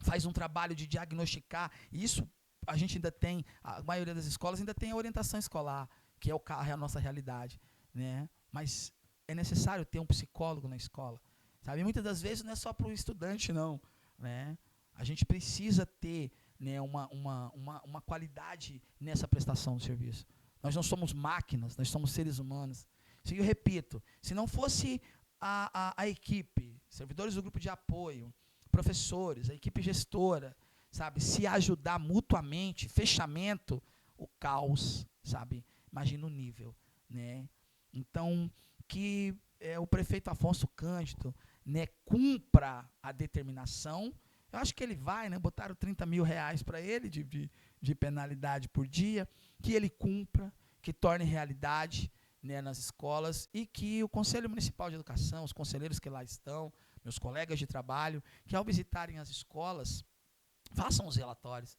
faz um trabalho de diagnosticar? Isso a gente ainda tem, a maioria das escolas ainda tem a orientação escolar, que é a nossa realidade, né? Mas é necessário ter um psicólogo na escola. Sabe, muitas das vezes não é só para o estudante, não. Né? A gente precisa ter, né, uma qualidade nessa prestação do serviço. Nós não somos máquinas, nós somos seres humanos. Eu repito, se não fosse a equipe, servidores do grupo de apoio, professores, a equipe gestora, sabe, se ajudar mutuamente, fechamento, o caos, sabe, imagina o nível. Né? Então, que o prefeito Afonso Cândido, né, cumpra a determinação. Eu acho que ele vai, né, botaram 30 mil reais para ele de penalidade por dia, que ele cumpra, que torne realidade, né, nas escolas, e que o Conselho Municipal de Educação, os conselheiros que lá estão, meus colegas de trabalho, que ao visitarem as escolas, façam os relatórios,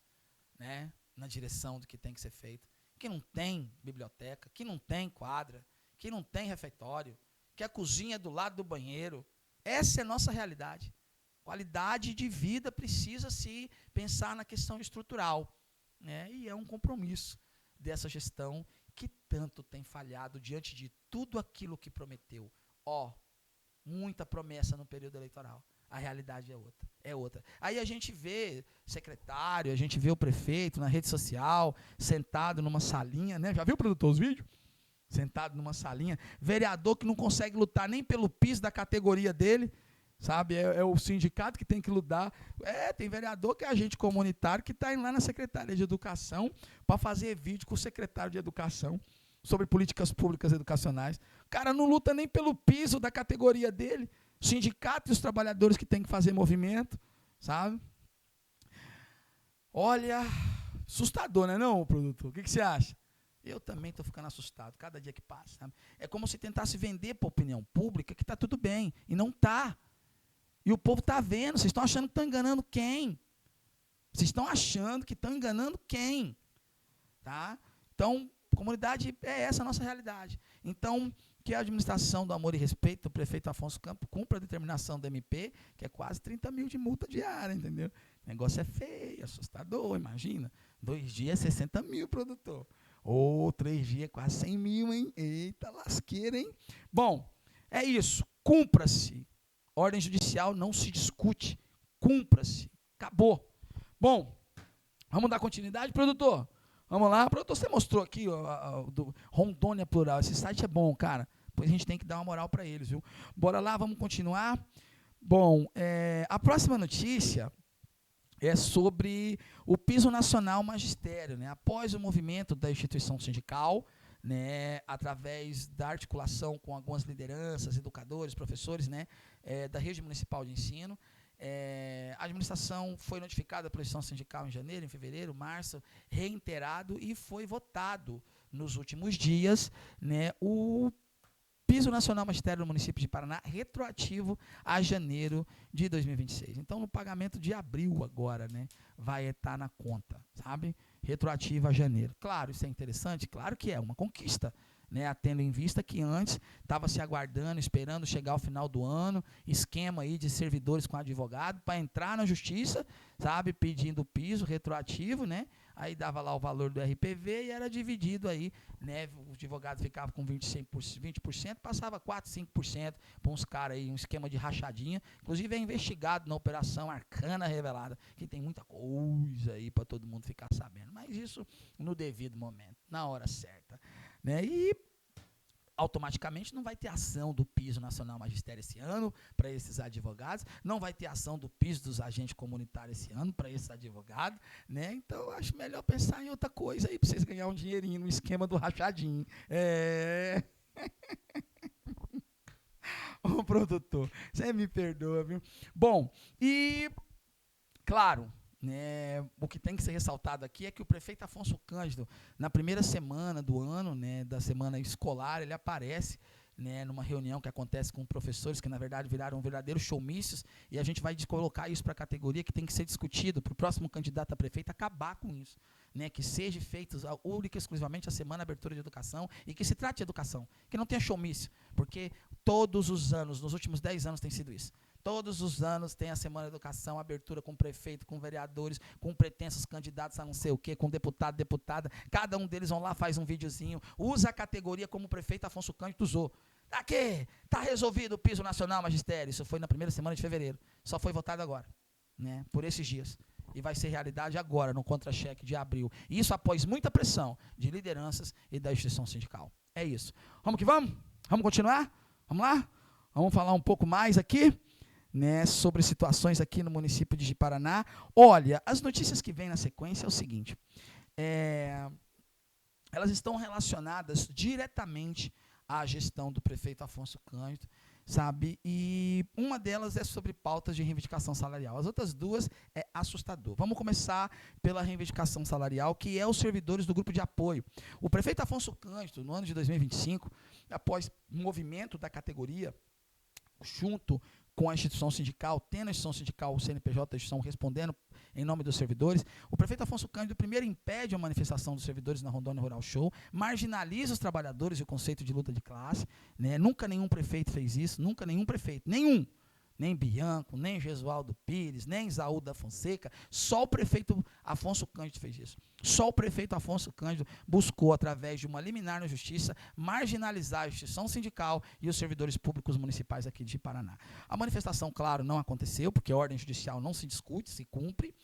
né, na direção do que tem que ser feito, que não tem biblioteca, que não tem quadra, que não tem refeitório, que a cozinha é do lado do banheiro. Essa é a nossa realidade. Qualidade de vida precisa se pensar na questão estrutural. Né? E é um compromisso dessa gestão que tanto tem falhado diante de tudo aquilo que prometeu. Muita promessa no período eleitoral. A realidade é outra. Aí a gente vê secretário, a gente vê o prefeito na rede social, sentado numa salinha, né? Já viu, produtor, os vídeos? Sentado numa salinha, vereador que não consegue lutar nem pelo piso da categoria dele, sabe, é o sindicato que tem que lutar. Tem vereador que é agente comunitário que está indo lá na Secretaria de Educação para fazer vídeo com o secretário de Educação sobre políticas públicas educacionais. O cara não luta nem pelo piso da categoria dele, o sindicato e os trabalhadores que tem que fazer movimento, sabe. Olha, assustador, né não, produtor? O que você acha? Eu também estou ficando assustado, cada dia que passa. Sabe? É como se tentasse vender para a opinião pública que está tudo bem, e não está. E o povo está vendo, vocês estão achando que estão enganando quem? Vocês estão achando que estão enganando quem? Tá? Então, comunidade, é essa a nossa realidade. Então, que a administração do Amor e Respeito, do prefeito Afonso Campos, cumpra a determinação do MP, que é quase 30 mil de multa diária, entendeu? O negócio é feio, assustador, imagina. 2 dias, 60 mil, produtor. 3 dias, quase 100 mil, hein? Eita, lasqueira, hein? Bom, é isso. Cumpra-se. Ordem judicial não se discute. Cumpra-se. Acabou. Bom, vamos dar continuidade, produtor? Vamos lá. Produtor, você mostrou aqui do Rondônia Plural. Esse site é bom, cara. Depois a gente tem que dar uma moral para eles, viu? Bora lá, vamos continuar. Bom, a próxima notícia é sobre o piso nacional magistério, né? Após o movimento da instituição sindical, né, através da articulação com algumas lideranças, educadores, professores, né, da rede municipal de ensino, A administração foi notificada pela instituição sindical em janeiro, em fevereiro, março, reiterado e foi votado nos últimos dias, né, o Piso Nacional Magistério do município de Paraná, retroativo a janeiro de 2026. Então, no pagamento de abril agora, né, vai estar na conta, sabe? Retroativo a janeiro. Claro, isso é interessante? Claro que é uma conquista, né, tendo em vista que antes estava se aguardando, esperando chegar ao final do ano, esquema aí de servidores com advogado para entrar na justiça, sabe, pedindo o piso retroativo, né? Aí dava lá o valor do RPV e era dividido aí, né? Os advogados ficavam com 20%, passava 4%, 5% para uns caras aí, um esquema de rachadinha. Inclusive é investigado na Operação Arcana Revelada, que tem muita coisa aí para todo mundo ficar sabendo. Mas isso no devido momento, na hora certa, né? E automaticamente não vai ter ação do Piso Nacional Magistério esse ano para esses advogados, não vai ter ação do Piso dos agentes comunitários esse ano para esses advogados, né? Então, eu acho melhor pensar em outra coisa aí para vocês ganharem um dinheirinho no esquema do rachadinho. Ô, produtor, você me perdoa, viu? Bom, e, claro, né, o que tem que ser ressaltado aqui é que o prefeito Afonso Cândido, na primeira semana do ano, né, da semana escolar, ele aparece, né, numa reunião que acontece com professores que, na verdade, viraram verdadeiros showmícios, e a gente vai colocar isso para a categoria que tem que ser discutido para o próximo candidato a prefeito acabar com isso, né, que seja feito única e exclusivamente a semana de abertura de educação e que se trate de educação, que não tenha showmício, porque todos os anos, nos últimos 10 anos tem sido isso. Todos os anos tem a Semana de Educação, abertura com prefeito, com vereadores, com pretensos candidatos a não sei o quê, com deputado, deputada. Cada um deles vão lá, faz um videozinho, usa a categoria como o prefeito Afonso Cândido usou. Aqui, está resolvido o Piso Nacional Magistério. Isso foi na primeira semana de fevereiro. Só foi votado agora, né, por esses dias. E vai ser realidade agora, no contra-cheque de abril. E isso após muita pressão de lideranças e da instituição sindical. É isso. Vamos que vamos? Vamos continuar? Vamos lá? Vamos falar um pouco mais aqui, né, sobre situações aqui no município de Ji-Paraná. Olha, as notícias que vêm na sequência é o seguinte, elas estão relacionadas diretamente à gestão do prefeito Afonso Cândido, sabe, e uma delas é sobre pautas de reivindicação salarial, as outras duas é assustador. Vamos começar pela reivindicação salarial, que é os servidores do grupo de apoio. O prefeito Afonso Cândido, no ano de 2025, após movimento da categoria, junto com a instituição sindical, tendo a instituição sindical, o CNPJ da instituição respondendo em nome dos servidores, o prefeito Afonso Cândido primeiro impede a manifestação dos servidores na Rondônia Rural Show, marginaliza os trabalhadores e o conceito de luta de classe, né? Nunca nenhum prefeito fez isso, nunca nenhum prefeito, nenhum, nem Bianco, nem Gesualdo Pires, nem Isaú da Fonseca, só o prefeito Afonso Cândido fez isso. Só o prefeito Afonso Cândido buscou, através de uma liminar na justiça, marginalizar a instituição sindical e os servidores públicos municipais aqui de Paraná. A manifestação, claro, não aconteceu, porque a ordem judicial não se discute, se cumpre,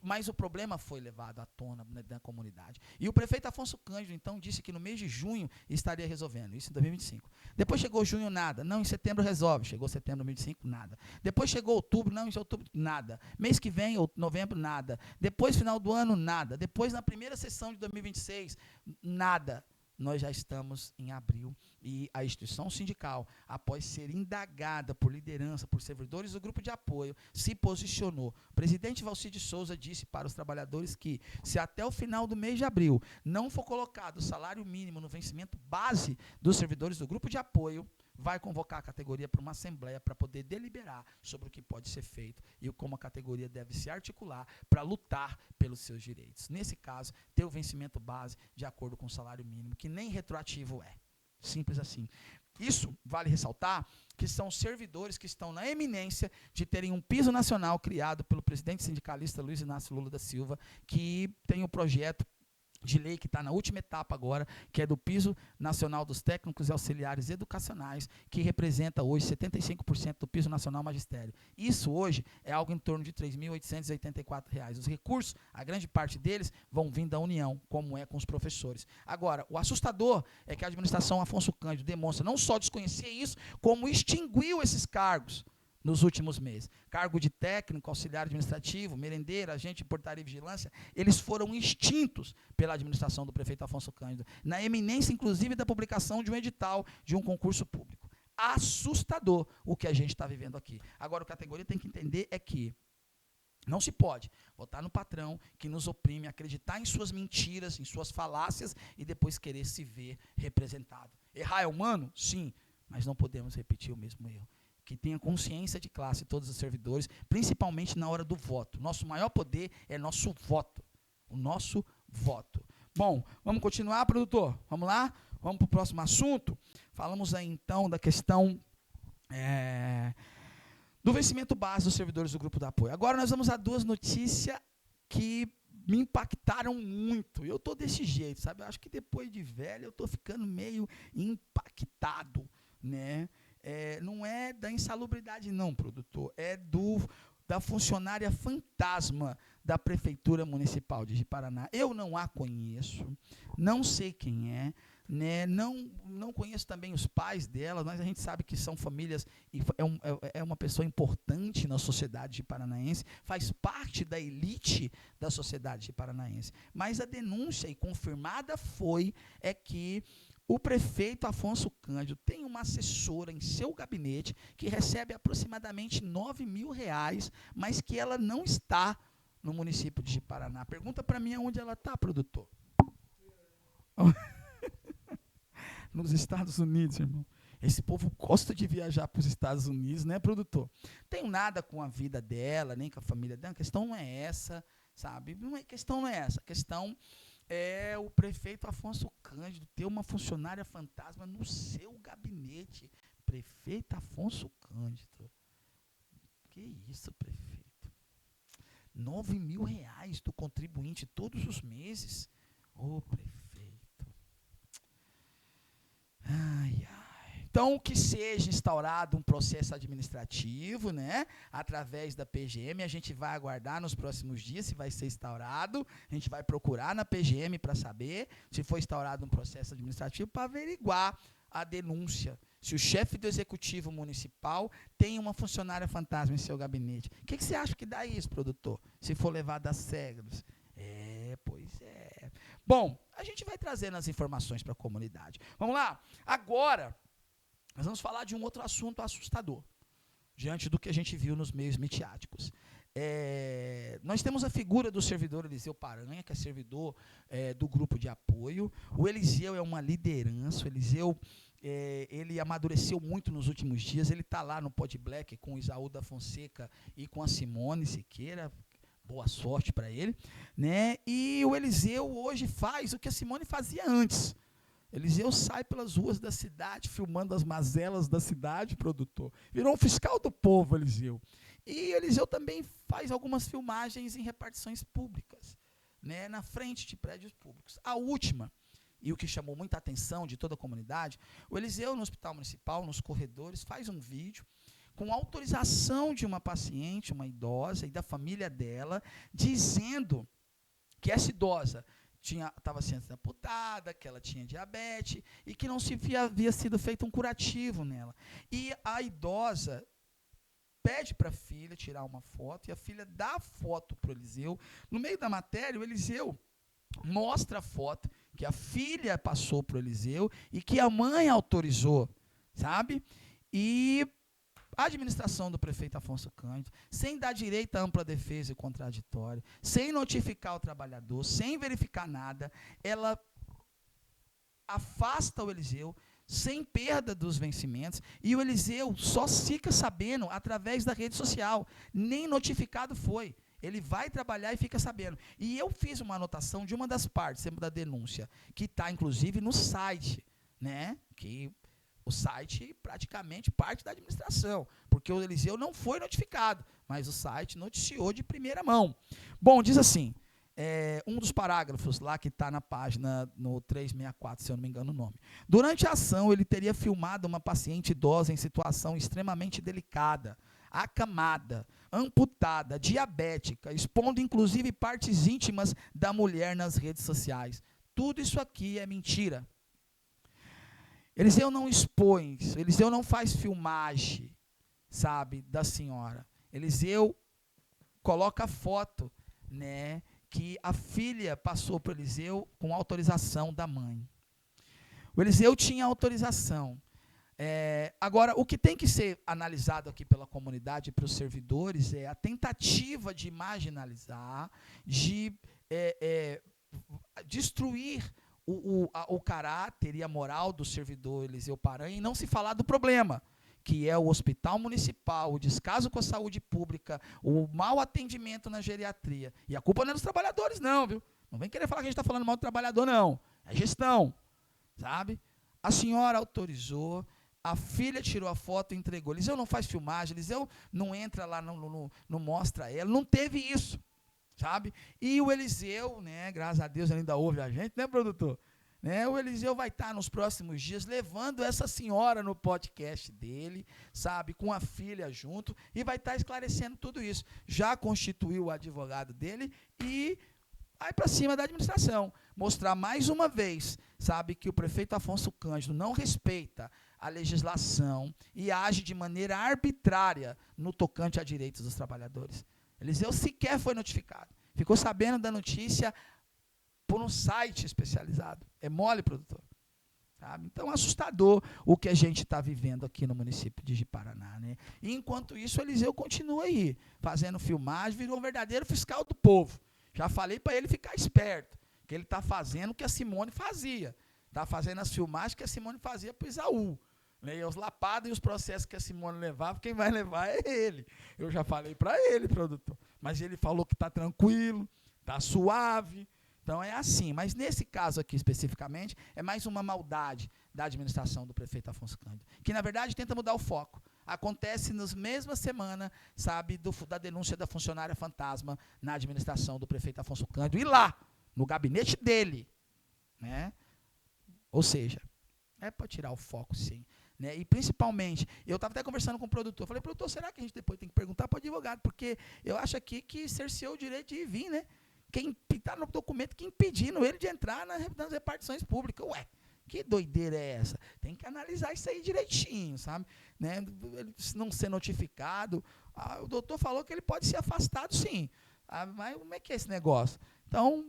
mas o problema foi levado à tona, né, da comunidade. E o prefeito Afonso Cândido, então, disse que no mês de junho estaria resolvendo, isso em 2025. Depois chegou junho, nada. Não, em setembro resolve. Chegou setembro de 2025, nada. Depois chegou outubro, não, em outubro, nada. Mês que vem, novembro, nada. Depois, final do ano, nada. Depois, na primeira sessão de 2026, nada. Nós já estamos em abril e a instituição sindical, após ser indagada por liderança, por servidores do grupo de apoio, se posicionou. O presidente Valcide Souza disse para os trabalhadores que, se até o final do mês de abril não for colocado o salário mínimo no vencimento base dos servidores do grupo de apoio, vai convocar a categoria para uma assembleia para poder deliberar sobre o que pode ser feito e como a categoria deve se articular para lutar pelos seus direitos. Nesse caso, ter o vencimento base de acordo com o salário mínimo, que nem retroativo é. Simples assim. Isso vale ressaltar que são servidores que estão na eminência de terem um piso nacional criado pelo presidente sindicalista Luiz Inácio Lula da Silva, que tem o projeto de lei que está na última etapa agora, que é do Piso Nacional dos Técnicos e Auxiliares Educacionais, que representa hoje 75% do Piso Nacional Magistério. Isso hoje é algo em torno de R$ 3.884. Os recursos, a grande parte deles, vão vir da União, como é com os professores. Agora, o assustador é que a administração Afonso Cândido demonstra não só desconhecer isso, como extinguiu esses cargos nos últimos meses. Cargo de técnico, auxiliar administrativo, merendeiro, agente de portaria e vigilância, eles foram extintos pela administração do prefeito Afonso Cândido, na eminência, inclusive, da publicação de um edital de um concurso público. assustador o que a gente está vivendo aqui. Agora, o que a categoria tem que entender é que não se pode votar no patrão que nos oprime, acreditar em suas mentiras, em suas falácias e depois querer se ver representado. Errar é humano? Sim, mas não podemos repetir o mesmo erro. Que tenha consciência de classe todos os servidores, principalmente na hora do voto. Nosso maior poder é nosso voto. O nosso voto. Bom, vamos continuar, produtor? Vamos lá? Vamos para o próximo assunto? Falamos aí então da questão do vencimento base dos servidores do grupo de apoio. Agora nós vamos a duas notícias que me impactaram muito. Eu estou desse jeito, sabe? Eu acho que depois de velho eu estou ficando meio impactado, né? Não é da insalubridade não, produtor. É da funcionária fantasma da Prefeitura Municipal de Ji-Paraná. Eu não a conheço, não sei quem é, né? Não conheço também os pais dela, mas a gente sabe que são famílias, e é uma pessoa importante na sociedade ji-paranaense, faz parte da elite da sociedade ji-paranaense. Mas a denúncia, e confirmada é que o prefeito Afonso Cândido tem uma assessora em seu gabinete que recebe aproximadamente R$9 mil, mas que ela não está no município de Ji-Paraná. Pergunta para mim onde ela está, produtor. Nos Estados Unidos, irmão. Esse povo gosta de viajar para os Estados Unidos, né, produtor? Tenho nada com a vida dela, nem com a família dela. A questão não é essa, sabe? A questão não é essa. A questão é o prefeito Afonso Cândido ter uma funcionária fantasma no seu gabinete. Prefeito Afonso Cândido. Que isso, prefeito? R$9 mil do contribuinte todos os meses. Ô, prefeito. Ai, ai. Então, que seja instaurado um processo administrativo, né, através da PGM, a gente vai aguardar nos próximos dias se vai ser instaurado, a gente vai procurar na PGM para saber se foi instaurado um processo administrativo para averiguar a denúncia, se o chefe do executivo municipal tem uma funcionária fantasma em seu gabinete. O que você acha que dá isso, produtor, se for levado a sério? Pois é. Bom, a gente vai trazendo as informações para a comunidade. Vamos lá? Agora, nós vamos falar de um outro assunto assustador, diante do que a gente viu nos meios midiáticos. Nós temos a figura do servidor Eliseu Paranha, que é servidor do grupo de apoio. O Eliseu é uma liderança. O Eliseu ele amadureceu muito nos últimos dias. Ele está lá no Pod Black com o Isaú da Fonseca e com a Simone Siqueira. Boa sorte para ele, né? E o Eliseu hoje faz o que a Simone fazia antes. Eliseu sai pelas ruas da cidade, filmando as mazelas da cidade, produtor. Virou um fiscal do povo, Eliseu. E Eliseu também faz algumas filmagens em repartições públicas, né, na frente de prédios públicos. A última, e o que chamou muita atenção de toda a comunidade, o Eliseu no Hospital Municipal, nos corredores, faz um vídeo com autorização de uma paciente, uma idosa, e da família dela, dizendo que essa idosa estava sendo amputada, que ela tinha diabetes, e que não havia sido feito um curativo nela. E a idosa pede para a filha tirar uma foto, e a filha dá a foto para o Eliseu. No meio da matéria, o Eliseu mostra a foto que a filha passou para o Eliseu e que a mãe autorizou, sabe? E a administração do prefeito Afonso Cândido, sem dar direito à ampla defesa e contraditório, sem notificar o trabalhador, sem verificar nada, ela afasta o Eliseu sem perda dos vencimentos, e o Eliseu só fica sabendo através da rede social, nem notificado foi. Ele vai trabalhar e fica sabendo. E eu fiz uma anotação de uma das partes da denúncia, que está inclusive no site, né, que o site praticamente parte da administração, porque o Eliseu não foi notificado, mas o site noticiou de primeira mão. Bom, diz assim, um dos parágrafos lá que está na página, no 364, se eu não me engano o nome. Durante a ação, ele teria filmado uma paciente idosa em situação extremamente delicada, acamada, amputada, diabética, expondo inclusive partes íntimas da mulher nas redes sociais. Tudo isso aqui é mentira. Eliseu não expõe, Eliseu não faz filmagem, sabe, da senhora. Eliseu coloca a foto, né, que a filha passou para o Eliseu com autorização da mãe. O Eliseu tinha autorização. Agora, o que tem que ser analisado aqui pela comunidade e para os servidores é a tentativa de marginalizar, de destruir o caráter e a moral do servidor Eliseu Paranha e não se falar do problema, que é o hospital municipal, o descaso com a saúde pública, o mau atendimento na geriatria. E a culpa não é dos trabalhadores, não, viu? Não vem querer falar que a gente está falando mal do trabalhador, não. É gestão, sabe? A senhora autorizou, a filha tirou a foto e entregou. Eliseu não faz filmagem, Eliseu não entra lá, não mostra ela, não teve isso, sabe? E o Eliseu, né, graças a Deus ele ainda ouve a gente, né, produtor? Né, o Eliseu vai estar nos próximos dias levando essa senhora no podcast dele, sabe, com a filha junto, e vai estar esclarecendo tudo isso. Já constituiu o advogado dele e vai para cima da administração. Mostrar mais uma vez, sabe, que o prefeito Afonso Cândido não respeita a legislação e age de maneira arbitrária no tocante a direitos dos trabalhadores. Eliseu sequer foi notificado. Ficou sabendo da notícia por um site especializado. É mole, produtor? Sabe? Então, assustador o que a gente está vivendo aqui no município de Ji-Paraná, né? E, enquanto isso, o Eliseu continua aí, fazendo filmagem, virou um verdadeiro fiscal do povo. Já falei para ele ficar esperto, que ele está fazendo o que a Simone fazia. Está fazendo as filmagens que a Simone fazia para o Isaú. E os lapados e os processos que a Simone levava, quem vai levar é ele. Eu já falei para ele, produtor. Mas ele falou que está tranquilo, está suave. Então é assim, mas nesse caso aqui especificamente, é mais uma maldade da administração do prefeito Afonso Cândido, que na verdade tenta mudar o foco. Acontece nas mesmas semanas, sabe, da denúncia da funcionária fantasma na administração do prefeito Afonso Cândido, e lá, no gabinete dele, né? Ou seja, é para tirar o foco, sim. Né? E principalmente, eu estava até conversando com o produtor, falei, produtor, será que a gente depois tem que perguntar para o advogado, porque eu acho aqui que cerceou o direito de ir e vir, né? Quem está no documento que impedindo ele de entrar nas repartições públicas. Ué, que doideira é essa? Tem que analisar isso aí direitinho, sabe? Né? Ele não ser notificado. O doutor falou que ele pode ser afastado, sim. Mas como é que é esse negócio? Então,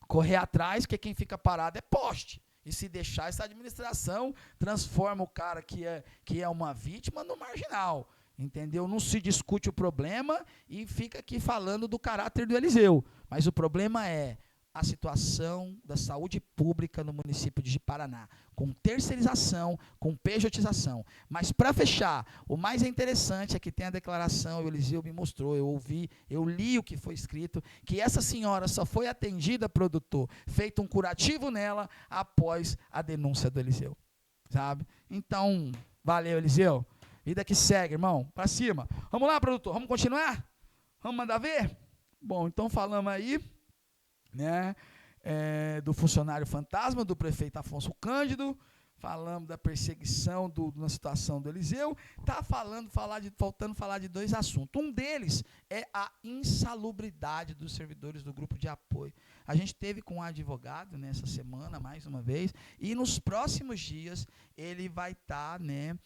correr atrás, porque quem fica parado é poste. E se deixar, essa administração transforma o cara que é uma vítima no marginal. Entendeu? Não se discute o problema e fica aqui falando do caráter do Eliseu. Mas o problema é a situação da saúde pública no município de Ji-Paraná, com terceirização, com pejotização. Mas, para fechar, o mais interessante é que tem a declaração, o Eliseu me mostrou, eu ouvi, eu li o que foi escrito, que essa senhora só foi atendida, produtor, feito um curativo nela após a denúncia do Eliseu. Sabe? Então, valeu, Eliseu. Vida que segue, irmão. Para cima. Vamos lá, produtor. Vamos continuar? Vamos mandar ver? Bom, então falamos aí, né, do funcionário fantasma, do prefeito Afonso Cândido. Falamos da perseguição na situação do Eliseu. Está faltando falar de dois assuntos. Um deles é a insalubridade dos servidores do grupo de apoio. A gente teve com um advogado nessa semana, mais uma vez, e nos próximos dias ele vai estar, né,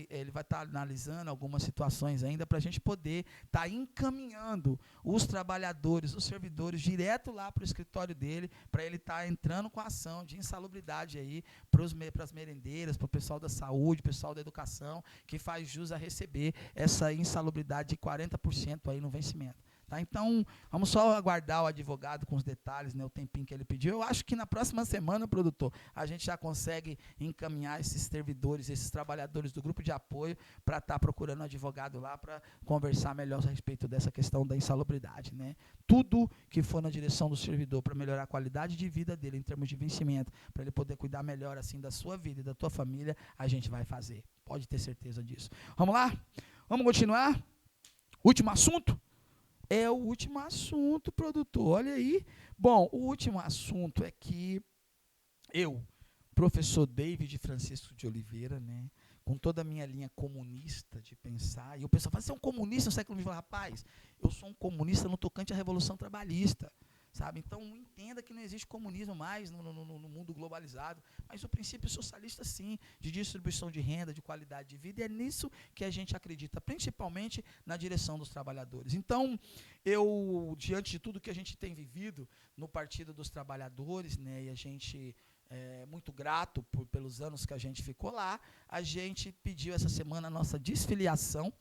ele vai estar analisando algumas situações ainda para a gente poder estar encaminhando os trabalhadores, os servidores, direto lá para o escritório dele, para ele estar entrando com a ação de insalubridade aí para as merendeiras, para o pessoal da saúde, pessoal da educação, que faz jus a receber essa insalubridade de 40% aí no vencimento. Tá? Então, vamos só aguardar o advogado com os detalhes, né, o tempinho que ele pediu. Eu acho que na próxima semana, produtor, a gente já consegue encaminhar esses servidores, esses trabalhadores do grupo de apoio para estar procurando um advogado lá para conversar melhor a respeito dessa questão da insalubridade. Né? Tudo que for na direção do servidor para melhorar a qualidade de vida dele em termos de vencimento, para ele poder cuidar melhor assim da sua vida e da tua família, a gente vai fazer. Pode ter certeza disso. Vamos lá? Vamos continuar? Último assunto? É o último assunto, produtor. Olha aí. Bom, o último assunto é que eu, professor David Francisco de Oliveira, né, com toda a minha linha comunista de pensar, e o pessoal fala, você é um comunista no século XX? Rapaz, eu sou um comunista no tocante à Revolução Trabalhista. Sabe? Então, entenda que não existe comunismo mais no mundo globalizado, mas o princípio socialista, sim, de distribuição de renda, de qualidade de vida, e é nisso que a gente acredita, principalmente na direção dos trabalhadores. Então, diante de tudo que a gente tem vivido no Partido dos Trabalhadores, né, e a gente muito grato pelos anos que a gente ficou lá. A gente pediu essa semana a nossa desfiliação,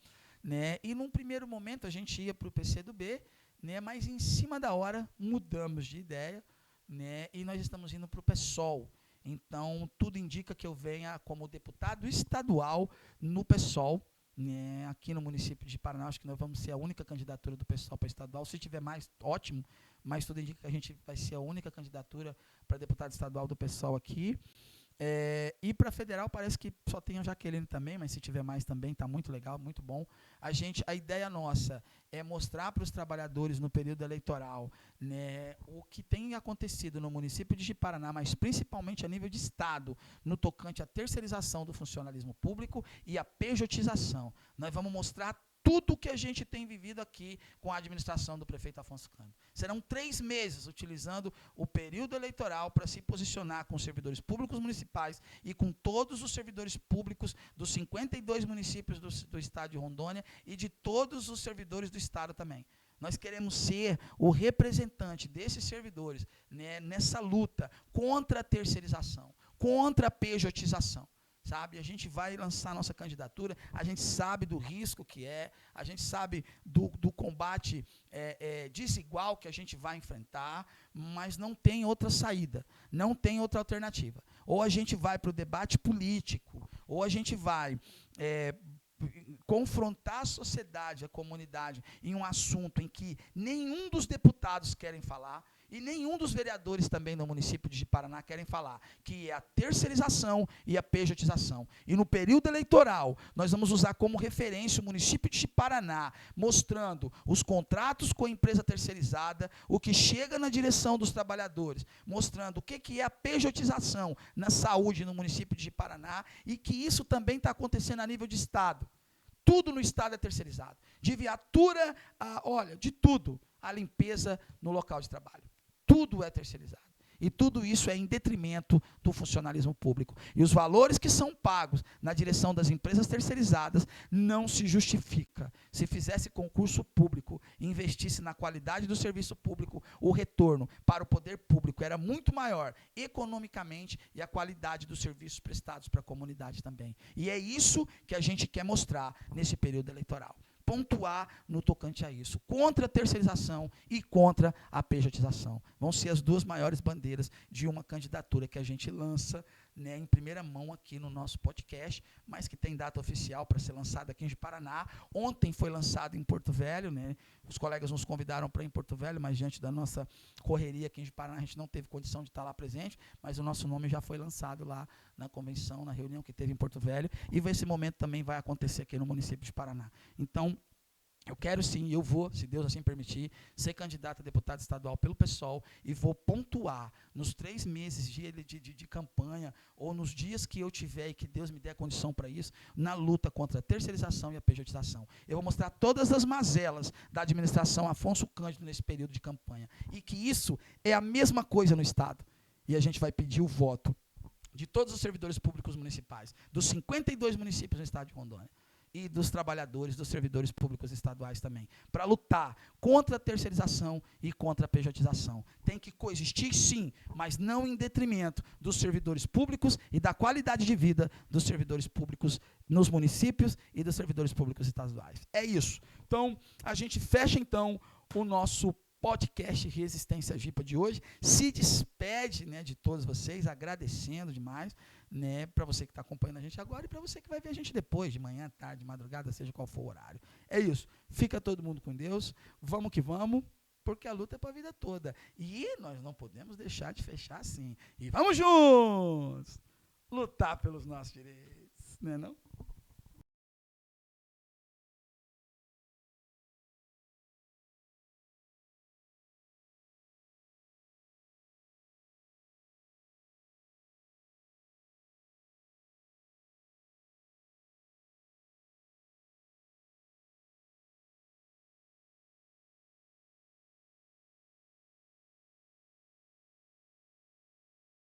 né? E num primeiro momento a gente ia para o PCdoB, né? Mas em cima da hora mudamos de ideia, né? E nós estamos indo para o PSOL. Então, tudo indica que eu venha como deputado estadual no PSOL, né? Aqui no município de Paraná. Acho que nós vamos ser a única candidatura do PSOL para estadual. Se tiver mais, ótimo, mas tudo indica que a gente vai ser a única candidatura para deputado estadual do PSOL aqui. E para federal parece que só tem a Jaqueline também, mas se tiver mais também, está muito legal, muito bom. A ideia nossa é mostrar para os trabalhadores no período eleitoral, né, o que tem acontecido no município de Paraná, mas principalmente a nível de estado, no tocante à terceirização do funcionalismo público e à pejotização. Nós vamos mostrar tudo que a gente tem vivido aqui com a administração do prefeito Afonso Cândido. Serão 3 meses utilizando o período eleitoral para se posicionar com os servidores públicos municipais e com todos os servidores públicos dos 52 municípios do estado de Rondônia e de todos os servidores do estado também. Nós queremos ser o representante desses servidores, né, nessa luta contra a terceirização, contra a pejotização. Sabe, a gente vai lançar nossa candidatura, a gente sabe do risco que é, a gente sabe do combate desigual que a gente vai enfrentar, mas não tem outra saída, não tem outra alternativa. Ou a gente vai para o debate político, ou a gente vai confrontar a sociedade, a comunidade, em um assunto em que nenhum dos deputados querem falar, e nenhum dos vereadores também no município de Paraná querem falar, que é a terceirização e a pejotização. E no período eleitoral, nós vamos usar como referência o município de Paraná, mostrando os contratos com a empresa terceirizada, o que chega na direção dos trabalhadores, mostrando o que é a pejotização na saúde no município de Paraná, e que isso também está acontecendo a nível de estado. Tudo no estado é terceirizado. De viatura, de tudo, a limpeza no local de trabalho. Tudo é terceirizado. E tudo isso é em detrimento do funcionalismo público. E os valores que são pagos na direção das empresas terceirizadas não se justifica. Se fizesse concurso público e investisse na qualidade do serviço público, o retorno para o poder público era muito maior economicamente e a qualidade dos serviços prestados para a comunidade também. E é isso que a gente quer mostrar nesse período eleitoral. Pontuar no tocante a isso, contra a terceirização e contra a pejotização. Vão ser as 2 maiores bandeiras de uma candidatura que a gente lança, né, em primeira mão aqui no nosso podcast, mas que tem data oficial para ser lançada aqui em Paraná. Ontem foi lançado em Porto Velho, né, os colegas nos convidaram para ir em Porto Velho, mas diante da nossa correria aqui em Paraná, a gente não teve condição de estar lá presente, mas o nosso nome já foi lançado lá na convenção, na reunião que teve em Porto Velho, e esse momento também vai acontecer aqui no município de Paraná. Então, eu quero sim, eu vou, se Deus assim permitir, ser candidato a deputado estadual pelo PSOL e vou pontuar nos 3 meses de campanha ou nos dias que eu tiver e que Deus me dê a condição para isso, na luta contra a terceirização e a pejotização. Eu vou mostrar todas as mazelas da administração Afonso Cândido nesse período de campanha e que isso é a mesma coisa no Estado. E a gente vai pedir o voto de todos os servidores públicos municipais, dos 52 municípios no estado de Rondônia, e dos trabalhadores, dos servidores públicos estaduais também, para lutar contra a terceirização e contra a pejotização. Tem que coexistir, sim, mas não em detrimento dos servidores públicos e da qualidade de vida dos servidores públicos nos municípios e dos servidores públicos estaduais. É isso. Então, a gente fecha, então, o nosso podcast Resistência Jipa de hoje. Se despede, né, de todos vocês, agradecendo demais, né, para você que está acompanhando a gente agora e para você que vai ver a gente depois, de manhã, tarde, madrugada, seja qual for o horário. É isso. Fica todo mundo com Deus. Vamos que vamos, porque a luta é para a vida toda. E nós não podemos deixar de fechar assim. E vamos juntos lutar pelos nossos direitos, né, não?